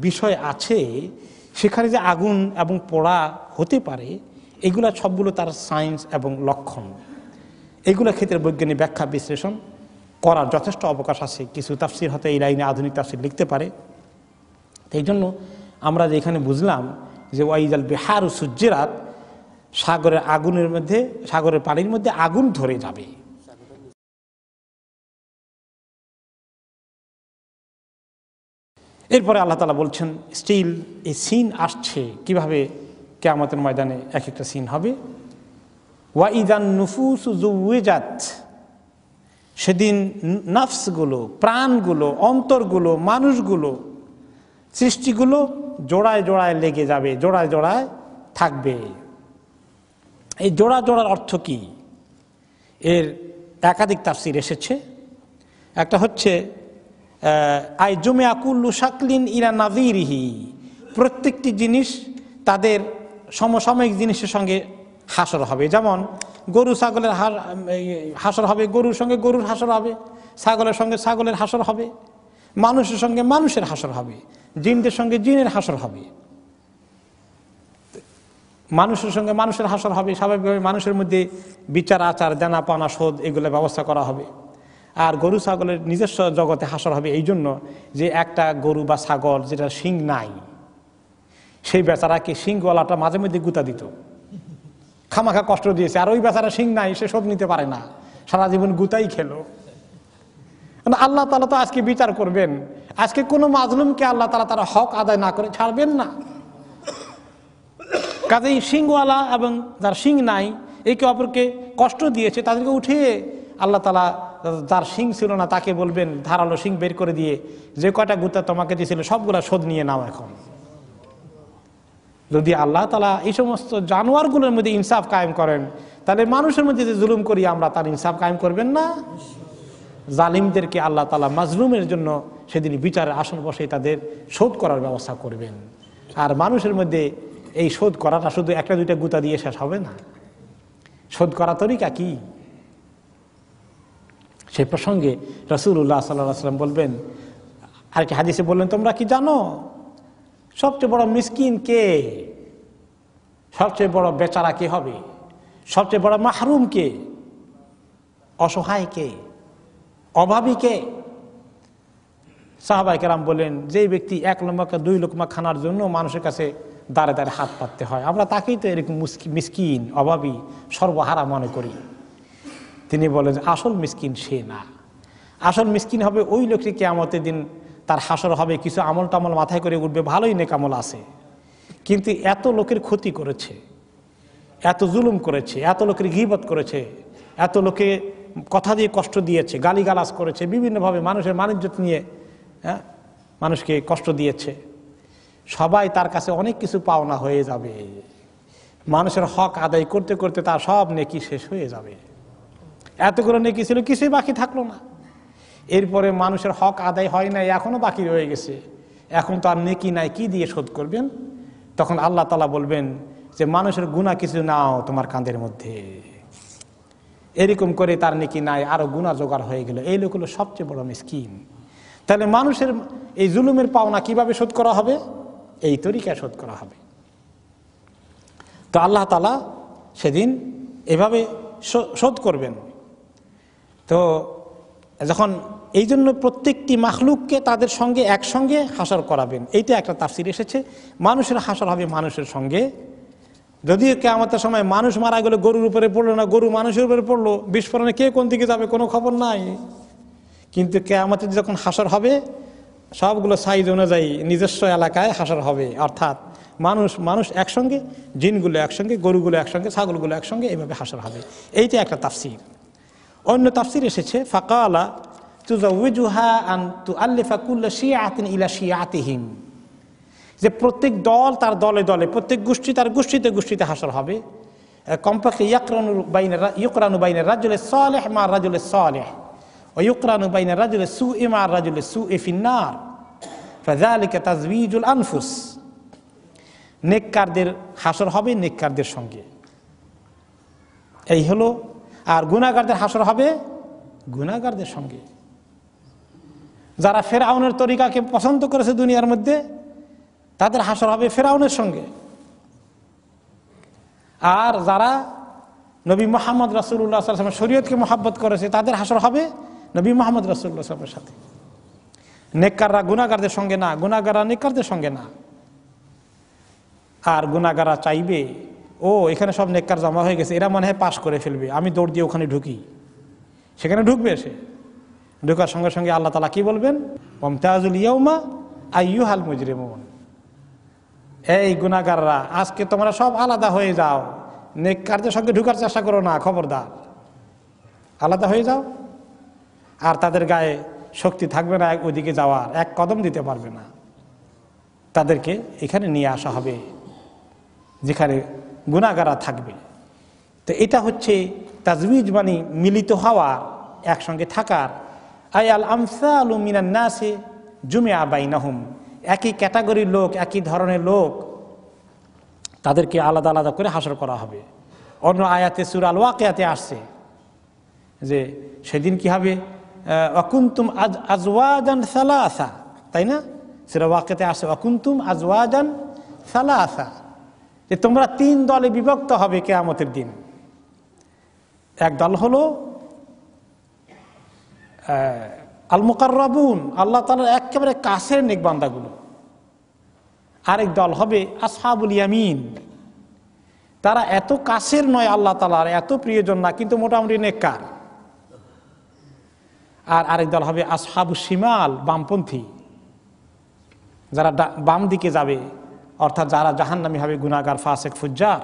A: বিষয় আছে, সেখানে যে আগুন এবং পোড়া হতে পারে, এগুলো সবগুলো তার সায়েন্স এবং লক্ষণ। এগুলো ক্ষেত্রে বৈজ্ঞানিক ব্যাখ্যা বিশ্লেষণ করার যথেষ্ট অবকাশ আছে। কিছু তাফসির হতে এই লাইনে আধুনিক তাফসির লিখতে পারে। এই জন্য আমরা যে এখানে বুঝলাম যে ওয়াইজাল বিহারু সুজ্জিরাত, সাগরের আগুনের মধ্যে, সাগরের পানির মধ্যে আগুন ধরে যাবে। এরপরে আল্লাহ তাআলা বলছেন স্টিল এই সিন আসছে কিভাবে, কিয়ামতের ময়দানে এক একটা সিন হবে। ওয়াইদান নুফুসু যুওয়াজাত, সেদিন নফসগুলো, প্রাণগুলো, অন্তরগুলো, মানুষগুলো, সৃষ্টিগুলো জোড়ায় জোড়ায় লেগে যাবে, জোড়ায় জোড়ায় থাকবে। এই জোড়া জোড়ার অর্থ কি? এর একাধিক তাফসীর এসেছে। একটা হচ্ছে আই জুমিয়া কুল্লু শাকলিন ইলা নাযীরিহি, প্রত্যেকটি জিনিস তাদের সমসাময়িক জিনিসের সঙ্গে হাসর হবে। যেমন গরু ছাগলের হাসর হবে, গরুর সঙ্গে গরুর হাসর হবে, ছাগলের সঙ্গে ছাগলের হাসর হবে, মানুষের সঙ্গে মানুষের হাসর হবে, জিনদের সঙ্গে জিনের হাসর হবে। মানুষের সঙ্গে মানুষের হাসর হবে, স্বাভাবিকভাবে মানুষের মধ্যে বিচার আচার দেনা পাওনা শোধ এগুলো ব্যবস্থা করা হবে। আর গরু ছাগলের নিজস্ব জগতে হাসর হবে এই জন্য যে একটা গরু বা ছাগল যেটা শিং নাই, সেই বেচারাকে শিংওয়ালাটা মাঝে মধ্যে গুতা দিত, খামাখা কষ্ট দিয়েছে। আর ওই বেচারা শিং নাই, সে শোধ নিতে পারে না, সারা জীবন গুতাই খেলো। আল্লাহ তাআলা তো আজকে বিচার করবেন। আজকে কোনো মাজলুমকে আল্লাহ তাআলা তারা হক আদায় না করে ছাড়বেন না। কাজেই শিংওয়ালা এবং যার শিং নাই একে অপরকে কষ্ট দিয়েছে, তাদেরকে উঠিয়ে আল্লাহ তাআলা যার শিং ছিল না তাকে বলবেন ধারালো শিং বের করে দিয়ে, যে কয়টা গুতা তোমাকে দিয়েছিল সবগুলা শোধ নিয়ে নাও এখন। যদি আল্লাহ তাআলা এই সমস্ত জানোয়ারগুলোর মধ্যে ইনসাফ কায়েম করেন, তাহলে মানুষের মধ্যে যে জুলুম করি আমরা তার ইনসাফ কায়েম করবেন না? জালিমদেরকে আল্লাহ তাআলা মাজলুমের জন্য সেদিন বিচারের আসন বসে তাদের শোধ করার ব্যবস্থা করবেন। আর মানুষের মধ্যে এই শোধ করাটা শুধু একটা দুইটা গুতা দিয়ে শেষ হবে না। শোধ করা তরিকা কি? সেই প্রসঙ্গে রাসূলুল্লাহ সাল্লাল্লাহু আলাইহি ওয়াসাল্লাম বলবেন, আর কি হাদিসে বললেন, তোমরা কি জানো সবচেয়ে বড় মিসকিন কে? সবচেয়ে বড় বেচারা কে হবে? সবচেয়ে বড় মাহরুম কে? অসহায় কে? অভাবী কে? সাহাবায়ে কেরাম বলেন, যেই ব্যক্তি এক লোকমা দুই লোকমা খানার জন্য মানুষের কাছে দাঁড়ে দাঁড়ে হাত পাততে হয়, আমরা তাকেই তো এরকম মিসকিন, অভাবী, সর্বহারা মনে করি। তিনি বলেন আসল মিসকিন সে না। আসল মিসকিন হবে ওই লোকটি কিয়ামতের দিন তার হাসর হবে, কিছু আমল টামল মাথায় করে উঠবে, ভালোই নেকামল আছে, কিন্তু এত লোকের ক্ষতি করেছে, এত জুলুম করেছে, এত লোকের গীবত করেছে, এত লোকে কথা দিয়ে কষ্ট দিয়েছে, গালিগালাজ করেছে, বিভিন্নভাবে মানুষের মানিজ্যত নিয়ে মানুষকে কষ্ট দিয়েছে। সবাই তার কাছে অনেক কিছু পাওনা হয়ে যাবে, মানুষের হক আদায় করতে করতে তার সব নেকি শেষ হয়ে যাবে। এতগুলো নেকি ছিল, কিছুই বাকি থাকলো না। এরপরে মানুষের হক আদায় হয় নাই, এখনো বাকি রয়ে গেছে, এখন তো আর নেকি নাই, কি দিয়ে শোধ করবেন? তখন আল্লাহ তাআলা বলবেন যে মানুষের গুনাহ কিছু নাও তোমার কাঁধের মধ্যে। এরকম করে তার নেকি নাই, আরো গুনাহ জোগাড় হয়ে গেল। এই লোক হলো সবচেয়ে বড় মিসকিন। তাহলে মানুষের এই জুলুমের পাওনা কিভাবে শোধ করা হবে? এই তরিকায় শোধ করা হবে। তো আল্লাহ তাআলা সেদিন এভাবে শোধ করবেন। তো যখন এই জন্য প্রত্যেকটি মাখলুককে তাদের সঙ্গে একসঙ্গে হাসর করাবেন, এইটা একটা তাফসীর এসেছে। মানুষের হাসর হবে মানুষের সঙ্গে। যদিও কিয়ামতের সময় মানুষ মারা গেলে গরুর উপরে পড়লো না, গরু মানুষের উপরে পড়লো, বিস্ফোরণে কে কোন দিকে যাবে কোনো খবর নাই। কিন্তু কিয়ামতে যখন হাসর হবে সবগুলো সাইজ অনুযায়ী নিজস্ব এলাকায় হাসর হবে, অর্থাৎ মানুষ একসঙ্গে, জিনগুলো একসঙ্গে, গরুগুলো একসঙ্গে, ছাগলগুলো একসঙ্গে, এইভাবে হাসর হবে। এইটা একটা তাফসীর। অন্য তাফসীর এসেছে ফাকালা তুজাউজুহা আন তুআল্লিফা কুল্লা শিয়াতিন ইলা শিয়াতিহিম, যে প্রত্যেক দল তার দলে দলে, প্রত্যেক গোষ্ঠী তার গোষ্ঠীতে গোষ্ঠীতে হাসর হবে। কমপক্ষে ইউকরানু বাইনা রাজুলিস সালিহ মা রাজুলিস সালিহ ওয়া ইউকরানু বাইনা রাজুলিস সুই মা রাজুলিস সুই ফিন্নার ফাযালিকা তাজওয়ীজুল আনফুস। নেককারদের হাসর হবে নেককারদের সঙ্গে, এই হলো। আর গুনাহগারদের হাসর হবে গুনাহগারদের সঙ্গে। যারা ফেরাউনের তরিকাকে পছন্দ করেছে দুনিয়ার মধ্যে, তাদের হাসর হবে ফেরাউনের সঙ্গে। আর যারা নবী মুহাম্মদ রাসূলুল্লাহ সাল্লাল্লাহু আলাইহি ওয়াসাল্লামের শরীয়তকে মহব্বত করেছে, তাদের হাসর হবে নবী মুহাম্মদ রাসূলুল্লাহ সাল্লাল্লাহু আলাইহি ওয়াসাল্লামের সাথে। নেককাররা গুনাহগারদের সঙ্গে না, গুনাহগাররা নেককারদের সঙ্গে না। আর গুনাহগাররা চাইবে, ও এখানে সব নেককার জমা হয়ে গেছে, এরা মনে হয় পাশ করে ফেলবে, আমি দৌড় দিয়ে ওখানে ঢুকি। সেখানে ঢুকবে সে, ঢোকার সঙ্গে সঙ্গে আল্লাহ তাআলা কি বলবেন? ওয়ামতাজুল ইয়াউমা আইয়ুহাল মুজরিমুন, এই গুনাহগাররা আজকে তোমরা সব আলাদা হয়ে যাও, নেককারদের সঙ্গে ঢুকার চেষ্টা করো না, খবরদার, আলাদা হয়ে যাও। আর তাদের গায়ে শক্তি থাকবে না ওইদিকে যাওয়ার, এক কদম দিতে পারবে না। তাদেরকে এখানে নিয়ে আসা হবে যেখানে গুনাহগাররা থাকবে। তো এটা হচ্ছে তাজউইজ, মানে মিলিত হওয়া, একসঙ্গে থাকার। আয়াল আমসালু মিনান নাসি জুমিআ বাইনাহুম, একই ক্যাটাগরির লোক, একই ধরনের লোক, তাদেরকে আলাদা আলাদা করে হাসর করা হবে। অন্য আয়াতে সূরা আল ওয়াকিয়াতে আসছে যে সেদিন কি হবে, ওয়াকুনতুম আজওয়াজান সালাসা, তাই না? সূরা ওয়াকিয়াতে আসছে ওয়াকুনতুম আজওয়াজান সালাসা, যে তোমরা 3 দলে বিভক্ত হবে কিয়ামতের দিন। এক দল হলো আল মুকাররাবুন, আল্লাহ তাআলার একেবারে কাছের নেক বান্দাগুলো। আরেক দল হবে আসহাবুল ইয়ামিন, তারা এত কাছের নয় আল্লাহ তাআলার, এত প্রিয়জন না, কিন্তু মোটামুটি নেককার। আর আরেক দল হবে আসহাবুশ শিমাল, বামপন্থী, যারা বাম দিকে যাবে, অর্থাৎ যারা জাহান্নামী হবে, গুনাহগার, ফাসিক, ফুজ্জার।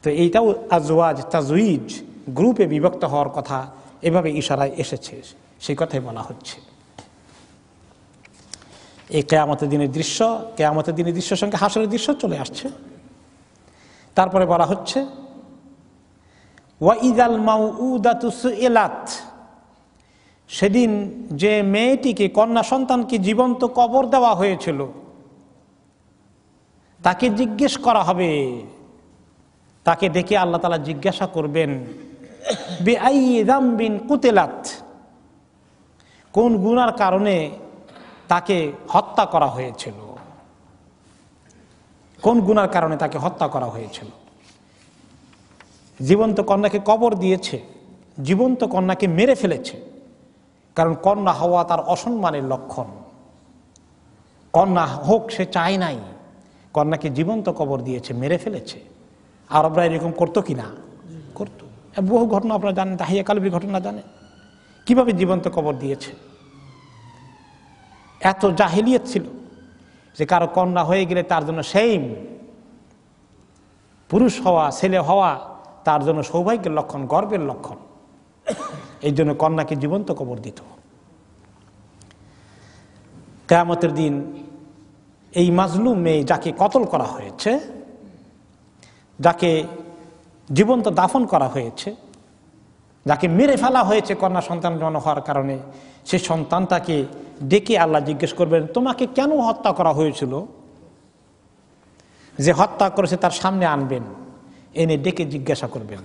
A: তো এইটাও আজওয়াজ, তাজউইজ, গ্রুপে বিভক্ত হওয়ার কথা এভাবে ইশারায় এসেছে, সেই কথাই বলা হচ্ছে। এই কিয়ামতের দিনের দৃশ্য, কিয়ামতের দিনের দৃশ্যের সঙ্গে হাসরের দৃশ্য চলে আসছে। তারপরে বলা হচ্ছে ওয়াইদাল মাউউদাতু সুইলাত, সেদিন যে মেয়েটিকে, কন্যা সন্তানকে জীবন্ত কবর দেওয়া হয়েছিল, তাকে জিজ্ঞেস করা হবে। তাকে দেখে আল্লাহ তাআলা জিজ্ঞাসা করবেন বিআইয়ি যামবিন কুতিলাত, কোন গুনার কারণে তাকে হত্যা করা হয়েছিল, কোন গুনার কারণে তাকে হত্যা করা হয়েছিল। জীবন্ত কন্যাকে কবর দিয়েছে, জীবন্ত কন্যাকে মেরে ফেলেছে, কারণ কন্যা হওয়া তার অসম্মানের লক্ষণ। কন্যা হোক সে চায় নাই, কন্যাকে জীবন্ত কবর দিয়েছে, মেরে ফেলেছে। আরবরা এরকম করতো কিনা? করতো। বহু ঘটনা আপনারা জানেন, দাহিয়া কালবির ঘটনা জানেন, কিভাবে জীবন্ত কবর দিয়েছে। এত জাহিলিয়ত ছিল যে কারো কন্যা হয়ে গেলে তার জন্য সেইম, পুরুষ হওয়া, ছেলে হওয়া তার জন্য সৌভাগ্যের লক্ষণ, গর্বের লক্ষণ। এই জন্য কন্যাকে জীবন্ত কবর দিত। কিয়ামতের দিন এই মাজলুম মেয়ে, যাকে কতল করা হয়েছে, যাকে জীবন্ত দাফন করা হয়েছে, যাকে মেরে ফেলা হয়েছে কন্যা সন্তান জন্ম হওয়ার কারণে, সে সন্তানটাকে ডেকে আল্লাহ জিজ্ঞেস করবেন, তোমাকে কেন হত্যা করা হয়েছিল? যে হত্যা করেছে তার সামনে আনবেন, এনে ডেকে জিজ্ঞাসা করবেন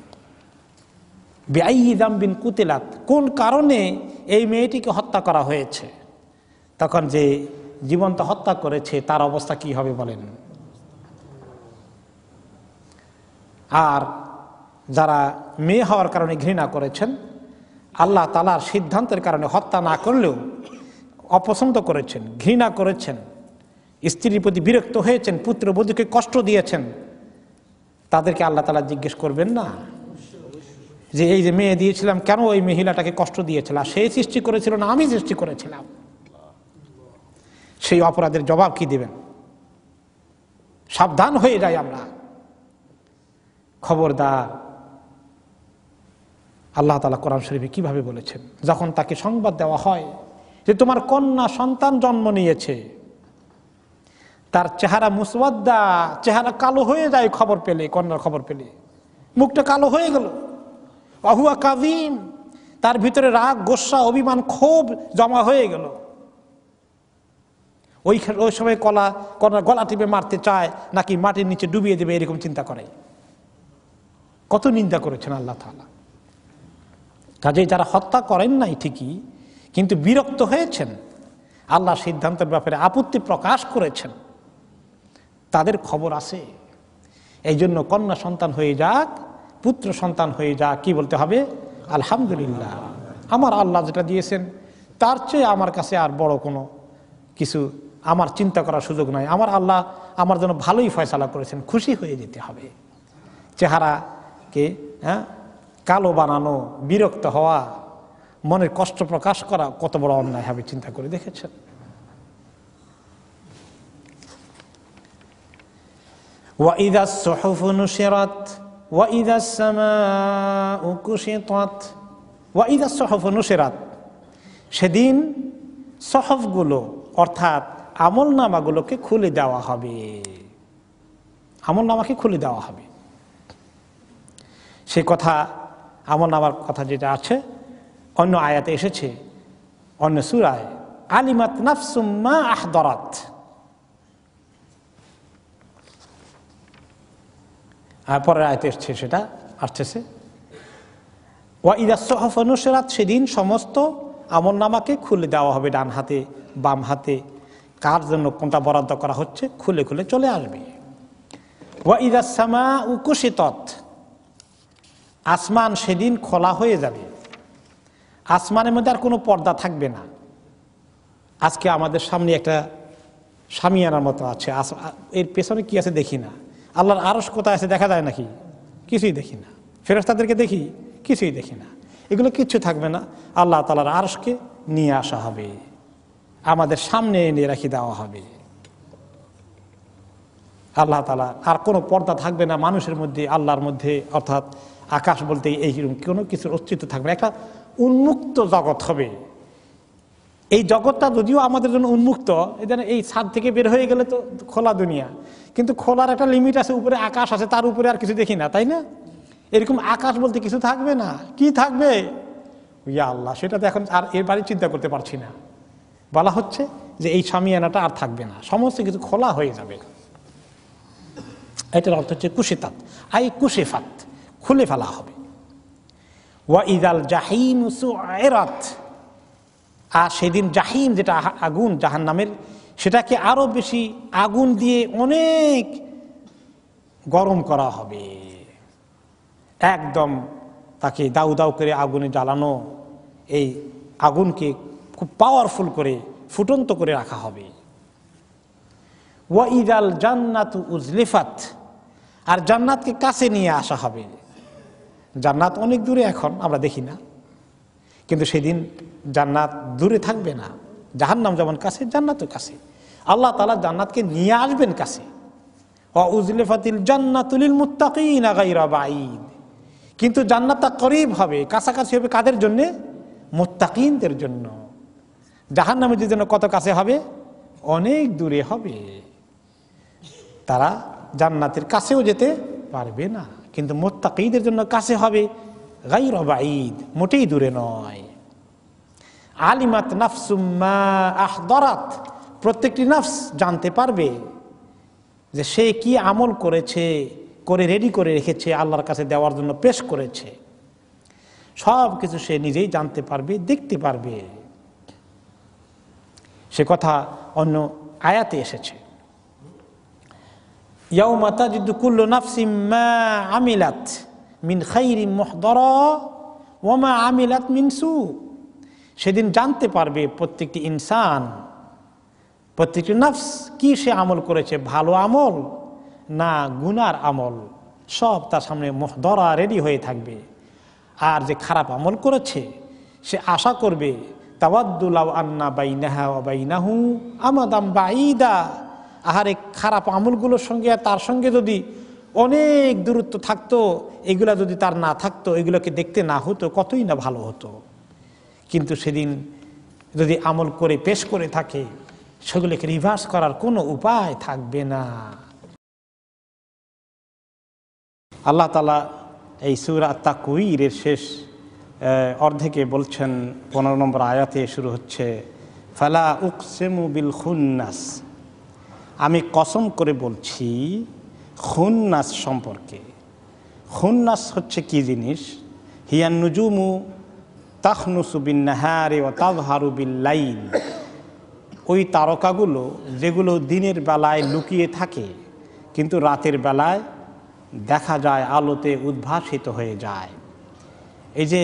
A: বিআইয়ি যামবিন কুতিলাত, কোন কারণে এই মেয়েটিকে হত্যা করা হয়েছে। তখন যে জীবন্ত হত্যা করেছে তার অবস্থা কি হবে বলেন? আর যারা মেয়ে হওয়ার কারণে ঘৃণা করেছেন, আল্লাহ তাআলার সিদ্ধান্তের কারণে হত্যা না করলেও অপছন্দ করেছেন, ঘৃণা করেছেন, স্ত্রীর প্রতি বিরক্ত হয়েছেন, পুত্রবধূকে কষ্ট দিয়েছেন, তাদেরকে আল্লাহ তাআলা জিজ্ঞেস করবেন না যে এই যে মেয়ে দিয়েছিলাম, কেন ওই মহিলাটাকে কষ্ট দিয়েছিল? সেই সৃষ্টি করেছিল না আমি সৃষ্টি করেছিলাম? সেই অপরাধের জবাব কি দিবেন? সাবধান হয়ে যাই আমরা, খবরদার। আল্লাহ তাআলা কোরআন শরীফে কিভাবে বলেছেন, যখন তাকে সংবাদ দেওয়া হয় যে তোমার কন্যা সন্তান জন্ম নিয়েছে, তার চেহারা মুসওয়াদ্দা, চেহারা কালো হয়ে যায় খবর পেলে, কন্যার খবর পেলে মুখটা কালো হয়ে গেল। ওয়াহুয়া কাযীম, তার ভিতরে রাগ, গোসা, অভিমান, ক্ষোভ জমা হয়ে গেল। ওই সময় কন্যার গলা টিপে মারতে চায়, নাকি মাটির নিচে ডুবিয়ে দেবে, এরকম চিন্তা করে। কত নিন্দা করেছেন আল্লাহ তাআলা। কাজেই যারা হত্যা করেন নাই ঠিকই, কিন্তু বিরক্ত হয়েছেন, আল্লাহ সিদ্ধান্তের ব্যাপারে আপত্তি প্রকাশ করেছেন, তাদের খবর আছে। এই জন্য কন্যা সন্তান হয়ে যাক, পুত্র সন্তান হয়ে যাক, কি বলতে হবে? আলহামদুলিল্লাহ, আমার আল্লাহ যেটা দিয়েছেন তার চেয়ে আমার কাছে আর বড় কোনো কিছু আমার চিন্তা করার সুযোগ নাই, আমার আল্লাহ আমার জন্য ভালোই ফয়সালা করেছেন, খুশি হয়ে যেতে হবে। চেহারাকে কালো বানানো, বিরক্ত হওয়া, মনের কষ্ট প্রকাশ করা কত বড় অন্যায় হবে চিন্তা করে দেখেছেন? وَإِذَا الصُّحُفُ نُشِرَتْ وَإِذَا السَّمَاءُ كُشِطَتْ وَإِذَا الصُّحُفُ نُشِرَتْ, সেদিন সহফগুলো অর্থাৎ আমলনামাগুলোকে খুলে দেওয়া হবে, আমলনামাকে খুলে দেওয়া হবে। সেই কথা আমলনামার কথা যেটা আছে অন্য আয়াতে এসেছে, অন্য সূরায়, আলিমাত নাফসুম মা আহদারাত, আর পরের আয়াতে এসেছে, সেটা আসতেছে ওয়া ইযা সুহুফ নুশিরাত, সেদিন সমস্ত আমলনামাকে খুলে দেওয়া হবে, ডান হাতে বাম হাতে কার জন্য কোনটা বরাদ্দ করা হচ্ছে খুলে খুলে চলে আসবে। ওয়া ইযা সামাউ কুশিতাত, আসমান সেদিন খোলা হয়ে যাবে, আসমানের মধ্যে আর কোনো পর্দা থাকবে না। আজকে আমাদের সামনে একটা শামিয়ানার মতো আছে, এর পেছনে কি আছে দেখি না, আল্লাহর আরশ কোথায় আছে দেখা যায় নাকি? কিছুই দেখি না। ফেরেশতাদেরকে দেখি? কিছুই দেখি না। এগুলো কিচ্ছু থাকবে না, আল্লাহ তাআলার আরশকে নিয়ে আসা হবে, আমাদের সামনে এনে রেখে দেওয়া হবে। আল্লাহ তাআলা আর কোনো পর্দা থাকবে না মানুষের মধ্যে, আল্লাহর মধ্যে, অর্থাৎ আকাশ বলতে এইরকম কোনো কিছুর অস্তিত্ব থাকবে না, একটা উন্মুক্ত জগৎ হবে। এই জগৎটা যদিও আমাদের জন্য উন্মুক্ত, এই ছাদ থেকে বের হয়ে গেলে তো খোলা দুনিয়া, কিন্তু খোলার একটা লিমিট আছে, উপরে আকাশ আছে, তার উপরে আর কিছু দেখি না, তাই না? এরকম আকাশ বলতে কিছু থাকবে না, কি থাকবে? ইয়া আল্লাহ, সেটা তো এখন আর এর বাড়ি চিন্তা করতে পারছি না। বলা হচ্ছে যে এই শামিয়ানাটা আর থাকবে না, সমস্ত কিছু খোলা হয়ে যাবে। এটার অর্থ হচ্ছে কুশিতাত, আই কুশিফাত, খুলে ফেলা হবে। ওয়া ইদাল জাহিম সুইরাত, আর সেদিন জাহিম যেটা আগুন জাহান্নামের, সেটাকে আরো বেশি আগুন দিয়ে অনেক গরম করা হবে, একদম তাকে দাউ দাউ করে আগুনে জ্বালানো, এই আগুনকে খুব পাওয়ারফুল করে ফুটন্ত করে রাখা হবে। ওয়া ইদাল জান্নাতু উজলিফাত, আর জান্নাতকে কাছে নিয়ে আসা হবে। জান্নাত অনেক দূরে এখন আমরা দেখি না, কিন্তু সেদিন জান্নাত দূরে থাকবে না, জাহান্নাম যেমন কাছে জান্নাতও কাছে, আল্লাহ তাআলা জান্নাতকে নিয়ে আসবেন কাছে। ওয়া উজলিফাতিল জান্নাতু লিল মুত্তাকিনা গায়রা বাঈদ, কিন্তু জান্নাতটা করিব হবে, কাছাকাছি হবে কাদের জন্য? মুত্তাকিনদের জন্য। জাহান্নামের জন্য কত কাছে হবে? অনেক দূরে হবে, তারা জান্নাতের কাছেও যেতে পারবে না, কিন্তু মুত্তাকিদের জন্য কাছে হবে, গায়রা বাঈদ, মোটেই দূরে নয়। আলিমাত নাফসুম মা আহদারাত, প্রত্যেকটি নফস জানতে পারবে যে সে কি আমল করেছে, করে রেডি করে রেখেছে, আল্লাহর কাছে দেওয়ার জন্য পেশ করেছে, সব কিছু সে নিজেই জানতে পারবে, দেখতে পারবে। সে কথা অন্য আয়াতে এসেছে, ইয়াউমা তাজিদু কুল্লু নাফসিম মা আমিলাত মিন খাইরিন মুহদারা ওয়া মা আমিলাত মিন সু, সেদিন জানতে পারবে প্রত্যেকটি ইনসান, প্রত্যেকটি নফস কি সে আমল করেছে, ভালো আমল না গুনার আমল, সব তার সামনে মুহদারা রেডি হয়ে থাকবে। আর যে খারাপ আমল করেছে সে আশা করবে, তাওয়াদ্দু লাউ আন্না বাইনাহা ওয়া বাইনাহু আমাদাম বাঈদা, আহারে খারাপ আমলগুলোর সঙ্গে আর তার সঙ্গে যদি অনেক দূরত্ব থাকতো, এগুলা যদি তার না থাকতো, এগুলোকে দেখতে না হতো, কতই না ভালো হতো। কিন্তু সেদিন যদি আমল করে পেশ করে থাকে, সেগুলোকে রিভার্স করার কোনো উপায় থাকবে না। আল্লাহ তাআলা এই সূরা তাকওয়িরের শেষ অর্ধেকে বলছেন, 15 নম্বর আয়াতে শুরু হচ্ছে, ফালা উকসিমু বিল খুন্নাস, আমি কসম করে বলছি খুন্নাস সম্পর্কে। খুন্নাস হচ্ছে কি জিনিস? হিয়ান নুজুমু তাখনুসু বিন নাহারি ওয়া তাযহারু বিল লাইল, ওই তারকাগুলো যেগুলো দিনের বেলায় লুকিয়ে থাকে কিন্তু রাতের বেলায় দেখা যায়, আলোতে উদ্ভাসিত হয়ে যায়। এই যে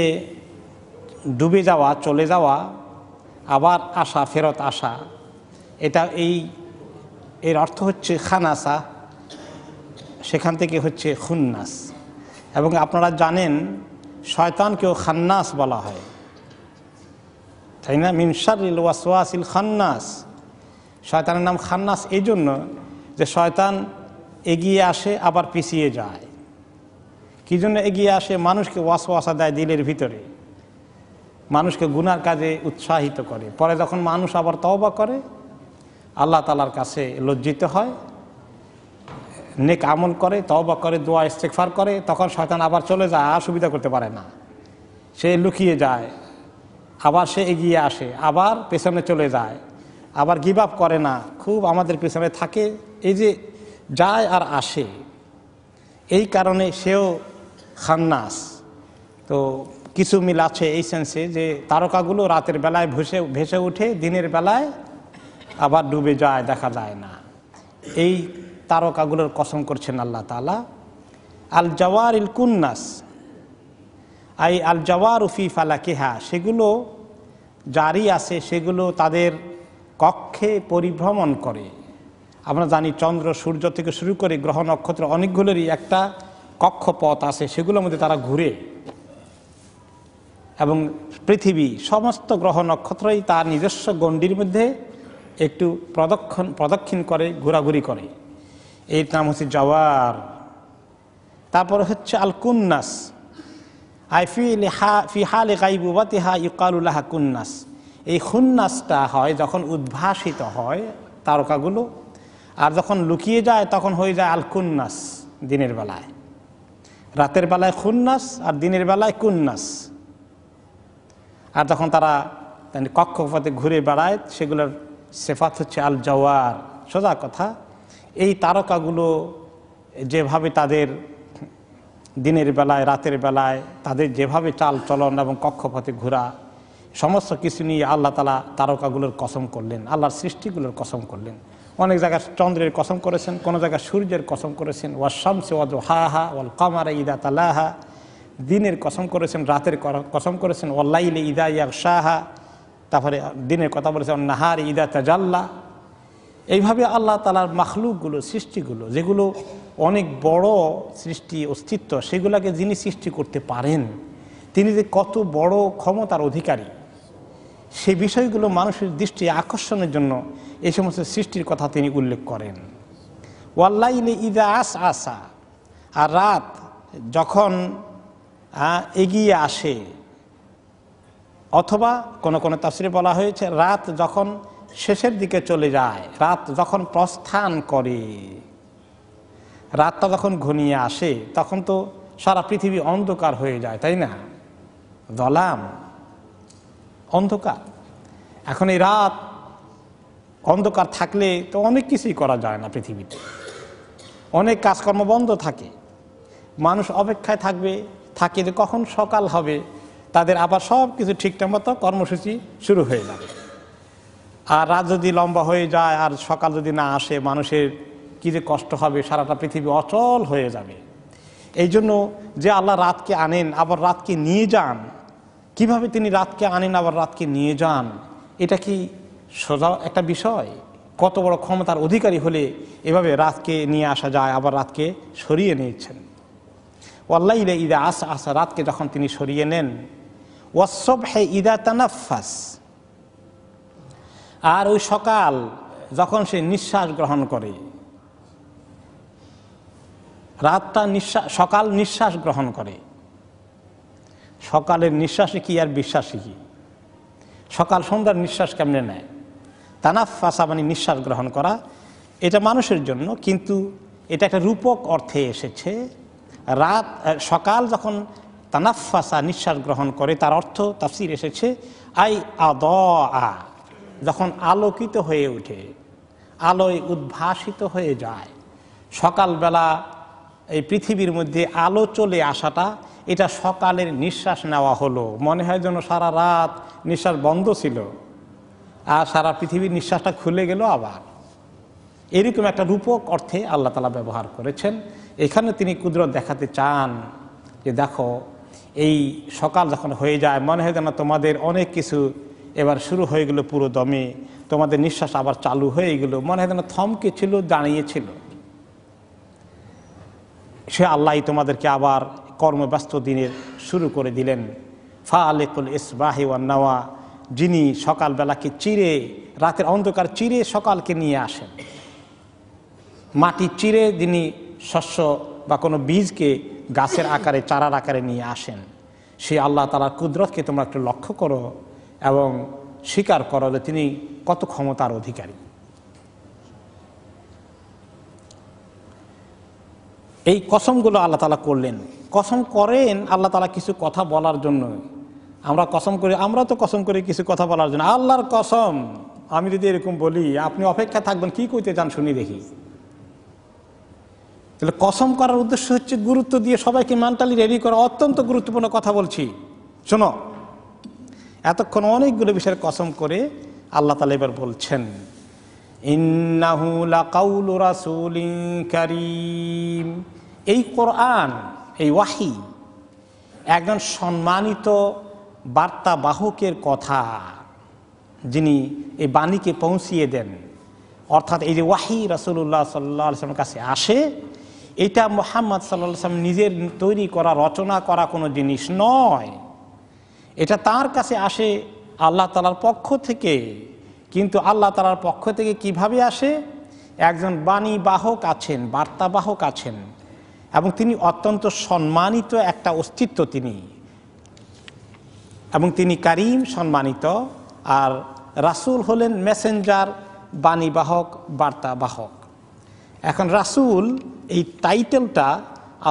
A: ডুবে যাওয়া, চলে যাওয়া, আবার আসা, ফেরত আসা, এর অর্থ হচ্ছে খানাসা, সেখান থেকে হচ্ছে খুন্নাস। এবং আপনারা জানেন শয়তানকেও খান্নাস বলা হয়, তাই না? মিন শাররিল ওয়াসওয়াসিল খান্নাস। শয়তানের নাম খান্নাস এই জন্য যে শয়তান এগিয়ে আসে আবার পিছিয়ে যায়। কী জন্য এগিয়ে আসে? মানুষকে ওয়াসওয়াসা দেয় দিলের ভিতরে, মানুষকে গুনার কাজে উৎসাহিত করে। পরে যখন মানুষ আবার তওবা করে, আল্লাহ তাআলার কাছে লজ্জিত হয়, নেক আমল করে, তওবা করে, দোয়া ইস্তেগফার করে, তখন শয়তান আবার চলে যায়, আর সুবিধা করতে পারে না, সে লুকিয়ে যায়। আবার সে এগিয়ে আসে, আবার পেছনে চলে যায়, আবার গিভ আপ করে না, খুব আমাদের পেছনে থাকে। এই যে যায় আর আসে, এই কারণে সেও খান্নাস। তো কিছু মিল আছে এই সেন্সে যে তারকাগুলো রাতের বেলায় ভেসে উঠে, দিনের বেলায় আবার ডুবে যায়, দেখা যায় না। এই তারকাগুলোর কসম করছেন আল্লাহ তাআলা। আল জাওয়ারিল কুন্নাস আই আল জাওয়ারু ফি ফালাকিহা, সেগুলো জারি আছে, সেগুলো তাদের কক্ষে পরিভ্রমণ করে। আমরা জানি চন্দ্র সূর্য থেকে শুরু করে গ্রহ নক্ষত্র অনেকগুলোরই একটা কক্ষপথ আছে, সেগুলোর মধ্যে তারা ঘুরে। এবং পৃথিবী, সমস্ত গ্রহ নক্ষত্রই তার নিজস্ব গণ্ডির মধ্যে একটু প্রদক্ষিণ করে, ঘোরাঘুরি করে। এর নাম হচ্ছে জাওয়ার। তারপর হচ্ছে আল কুন্নাস আই ফি হালে গায়বুবাতিহা ইউকালু লাহা কুন্নাস। এই খুন্নাসটা হয় যখন উদ্ভাসিত হয় তারকাগুলো, আর যখন লুকিয়ে যায় তখন হয়ে যায় আল কুন্নাস, দিনের বেলায়। রাতের বেলায় খুন্নাস আর দিনের বেলায় কুন্নাস। আর যখন তারা কক্ষপথে ঘুরে বেড়ায়, সেগুলোর সেফাত হচ্ছে আল জাওয়ার। সোজা কথা, এই তারকাগুলো যেভাবে তাদের দিনের বেলায় রাতের বেলায় তাদের যেভাবে চাল চলন এবং কক্ষপথে ঘোরা, সমস্ত কিছু নিয়ে আল্লাহ তাআলা তারকাগুলোর কসম করলেন, আল্লাহর সৃষ্টিগুলোর কসম করলেন। অনেক জায়গায় চন্দ্রের কসম করেছেন, কোনো জায়গায় সূর্যের কসম করেছেন, ওয়াশ শামসি ওয়া দুহাহা ওয়াল কামারা ইযা তালাহা। দিনের কসম করেছেন, রাতের কসম করেছেন, ওয়াল লাইলি ইযা ইয়াগশাহা। তারপরে দিনের কথা বলেছেন ওয়ান নাহারি ইযা তাজাল্লা। এইভাবে আল্লাহ তাআলার মাখলুকগুলো, সৃষ্টিগুলো, যেগুলো অনেক বড় সৃষ্টি অস্তিত্ব, সেগুলোকে যিনি সৃষ্টি করতে পারেন, তিনি যে কত বড় ক্ষমতার অধিকারী, সেই বিষয়গুলো মানুষের দৃষ্টি আকর্ষণের জন্য এই সমস্ত সৃষ্টির কথা তিনি উল্লেখ করেন। ওয়াল্লাইলি ইযা আসআসা, আর রাত যখন এগিয়ে আসে, অথবা কোন কোন তাফসিরে বলা হয়েছে রাত যখন শেষের দিকে চলে যায়, রাত যখন প্রস্থান করে, রাতটা যখন ঘনিয়ে আসে, তখন তো সারা পৃথিবী অন্ধকার হয়ে যায়, তাই না? দলাম, অন্ধকার। এখন এই রাত অন্ধকার থাকলে তো অনেক কিছুই করা যায় না পৃথিবীতে, অনেক কাজকর্ম বন্ধ থাকে, মানুষ অপেক্ষায় থাকে যে কখন সকাল হবে, তাদের আবার সব কিছু ঠিকঠাক মতো কর্মসূচি শুরু হয়ে যাবে। আর রাত যদি লম্বা হয়ে যায় আর সকাল যদি না আসে, মানুষের কী যে কষ্ট হবে, সারাটা পৃথিবী অচল হয়ে যাবে। এই জন্য যে আল্লাহ রাতকে আনেন আবার রাতকে নিয়ে যান, কিভাবে তিনি রাতকে আনেন আবার রাতকে নিয়ে যান, এটা কি সোজা একটা বিষয়? কত বড় ক্ষমতার অধিকারী হলে এভাবে রাতকে নিয়ে আসা যায়, আবার রাতকে সরিয়ে নিয়েছেন। ওয়াল্লাইলি ইযা আসআসা, রাতকে যখন তিনি সরিয়ে নেন। ওয়াস-সুবহি ইযা তানাফফাস, আর ওই সকাল যখন সে নিঃশ্বাস গ্রহণ করে। রাতটা সকাল নিঃশ্বাস গ্রহণ করে। সকালের নিঃশ্বাসে কি আর বিশ্বাসী কি? সকাল সন্ধ্যার নিঃশ্বাস কেমনে নেয়? তানাফফাসা মানে নিঃশ্বাস গ্রহণ করা, এটা মানুষের জন্য, কিন্তু এটা একটা রূপক অর্থে এসেছে। রাত সকাল যখন তানাফফাসা নিঃশ্বাস গ্রহণ করে, তার অর্থ তাফসীর এসেছে আই আদা, যখন আলোকিত হয়ে ওঠে, আলোয় উদ্ভাসিত হয়ে যায়। সকালবেলা এই পৃথিবীর মধ্যে আলো চলে আসাটা, এটা সকালের নিঃশ্বাস নেওয়া হলো। মনে হয় যেন সারা রাত নিঃশ্বাস বন্ধ ছিল আর সারা পৃথিবীর নিঃশ্বাসটা খুলে গেল আবার। এরকম একটা রূপক অর্থে আল্লাহ তাআলা ব্যবহার করেছেন। এখানে তিনি কুদরত দেখাতে চান যে দেখো, এই সকাল যখন হয়ে যায়, মনে হয় যেন তোমাদের অনেক কিছু এবার শুরু হয়ে গেল পুরো দমে, তোমাদের নিঃশ্বাস আবার চালু হয়ে গেল, মনে হয় যেন থমকে ছিল, দাঁড়িয়েছিল। সে আল্লাহ তোমাদেরকে আবার কর্মব্যস্ত দিনের শুরু করে দিলেন। ফালিকুল ইসবাহি ওয়ান নাওয়া, যিনি সকালবেলাকে চিরে, রাতের অন্ধকার চিরে সকালকে নিয়ে আসেন। মাটি চিরে যিনি শস্য বা কোনো বীজকে গাছের আকারে, চারার আকারে নিয়ে আসেন, সেই আল্লাহ তাআলার কুদরতকে তোমরা একটু লক্ষ্য করো এবং স্বীকার করো যে তিনি কত ক্ষমতার অধিকারী। এই কসমগুলো আল্লাহ তাআলা করলেন। কসম করেন আল্লাহ তাআলা কিছু কথা বলার জন্য। আমরা কসম করি, আমরা তো কসম করি কিছু কথা বলার জন্য। আল্লাহর কসম আমি যদি এরকম বলি, আপনি অপেক্ষা থাকবেন কি কইতে চান শুনি দেখি। তাহলে কসম করার উদ্দেশ্য হচ্ছে গুরুত্ব দিয়ে সবাইকে মেন্টালি রেডি করা। অত্যন্ত গুরুত্বপূর্ণ কথা বলছি, শোনো। এতক্ষণ অনেকগুলো বিষয়ের কসম করে আল্লাহ তাআলা এবার বলছেন, ইন্নাহু লাকাউলু রাসূলিন কারীম। এই কোরআন, এই ওয়াহি একজন সম্মানিত বার্তাবাহকের কথা, যিনি এই বাণীকে পৌঁছিয়ে দেন। অর্থাৎ এই যে ওয়াহি রাসূলুল্লাহ সাল্লাল্লাহু আলাইহি ওয়াসাল্লামের কাছে আসে, এটা মুহাম্মদ সাল্লাল্লাহু আলাইহি ওয়াসাল্লাম নিজের তৈরি করা, রচনা করা কোনো জিনিস নয়। এটা তার কাছে আসে আল্লাহ তাআলার পক্ষ থেকে। কিন্তু আল্লাহ তাআলার পক্ষ থেকে কিভাবে আসে? একজন বাণী বাহক আছেন, বার্তাবাহক আছেন, এবং তিনি অত্যন্ত সম্মানিত একটা অস্তিত্ব তিনি, এবং তিনি কারীম, সম্মানিত। আর রাসূল হলেন মেসেঞ্জার, বাণীবাহক, বার্তাবাহক। এখন রাসূল এই টাইটেলটা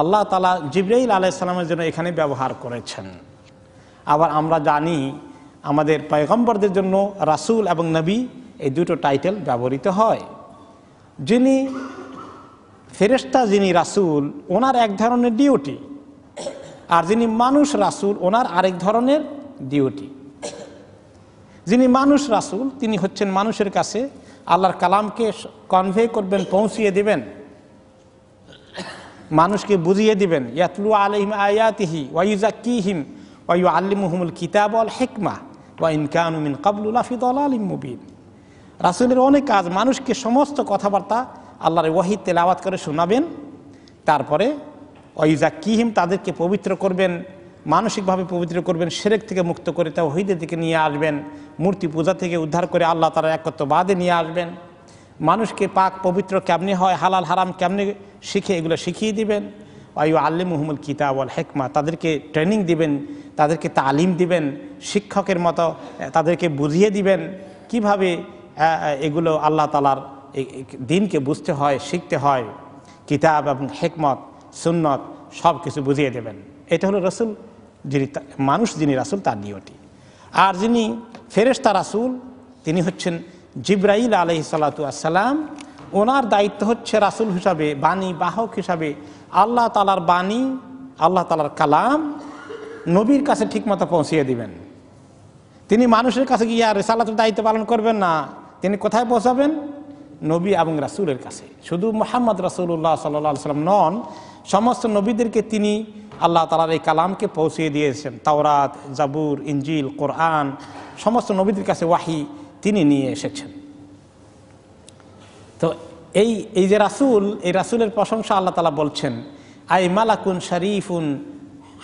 A: আল্লাহ তাআলা জিবরাইল আলাইহিস সালামের জন্য এখানে ব্যবহার করেছেন। আবার আমরা জানি আমাদের পয়গম্বরদের জন্য রাসূল এবং নবী এই দুটো টাইটেল ব্যবহৃত হয়। যিনি ফেরেশতা, যিনি রাসূল, ওনার এক ধরনের ডিউটি, আর যিনি মানুষ রাসূল, ওনার আরেক ধরনের ডিউটি। যিনি মানুষ রাসূল, তিনি হচ্ছেন মানুষের কাছে আল্লাহর কালামকে কনভে করবেন, পৌঁছিয়ে দিবেন, মানুষকে বুঝিয়ে দিবেন। ইয়াতলু আলাইহিম আয়াতিহি ওয়া ইউযাক্কিহিম ওয়া ইউআল্লিমুহুমুল কিতাব ওয়াল হিকমা ওয়া ইন কানু মিন ক্বাবলু লাফি দালালিম মুবিন। রাসূলের অনেক কাজ, মানুষকে সমস্ত কথাবার্তা আল্লাহর ওয়াহী তেলাওয়াত করে শোনাবেন, তারপরে ওয়া ইউযাক্কিহিম, তাদেরকে পবিত্র করবেন, মানসিকভাবে পবিত্র করবেন, শিরক থেকে মুক্ত করে তাওহীদের দিকে নিয়ে আসবেন, মূর্তি পূজা থেকে উদ্ধার করে আল্লাহ তাআলার একত্ববাদে নিয়ে আসবেন, মানুষকে পাক পবিত্র কেমনে হয়, হালাল হারাম কেমনে শিখে, এগুলো শিখিয়ে দিবেন। ওয়া ইউআল্লিমুহুমুল কিতাব ওয়াল হিকমা, তাদেরকে ট্রেনিং দিবেন, তাদেরকে তালিম দিবেন, শিক্ষকের মতো তাদেরকে বুঝিয়ে দিবেন কিভাবে এগুলো আল্লাহ তাআলার দিনকে বুঝতে হয়, শিখতে হয়। কিতাব এবং হিকমত, সুন্নত সব কিছু বুঝিয়ে দেবেন। এটা হলো রাসূল, যিনি মানুষ, যিনি রাসূল, তার ডিউটি। আর যিনি ফেরেশতা রাসূল, তিনি হচ্ছেন জিবরাইল আলাইহিস সালাতু ওয়াস সালাম। ওনার দায়িত্ব হচ্ছে রাসূল হিসাবে, বাণী বাহক হিসাবে আল্লাহ তাআলার বাণী, আল্লাহ তাআলার কালাম নবীর কাছে ঠিকমতো পৌঁছিয়ে দিবেন। তিনি মানুষের কাছে গিয়ে আর রিসালাতের দায়িত্ব পালন করবেন না। তিনি কোথায় পৌঁছাবেন? নবী এবং রাসূলের কাছে। শুধু মুহাম্মদ রাসূলুল্লাহ সাল্লাল্লাহু আলাইহি ওয়াসাল্লাম নন, সমস্ত নবীদেরকে তিনি আল্লাহ তাআলার এই কালামকে পৌঁছিয়ে দিয়েছেন। তাওরাত, জাবুর, ইনজিল, কোরআন, সমস্ত নবীদের কাছে ওয়াহি তিনি নিয়ে এসেছেন। তো এই যে রাসূল, এই রাসূলের প্রশংসা আল্লাহ তাআলা বলছেন, আই মালাকুন শরীফুন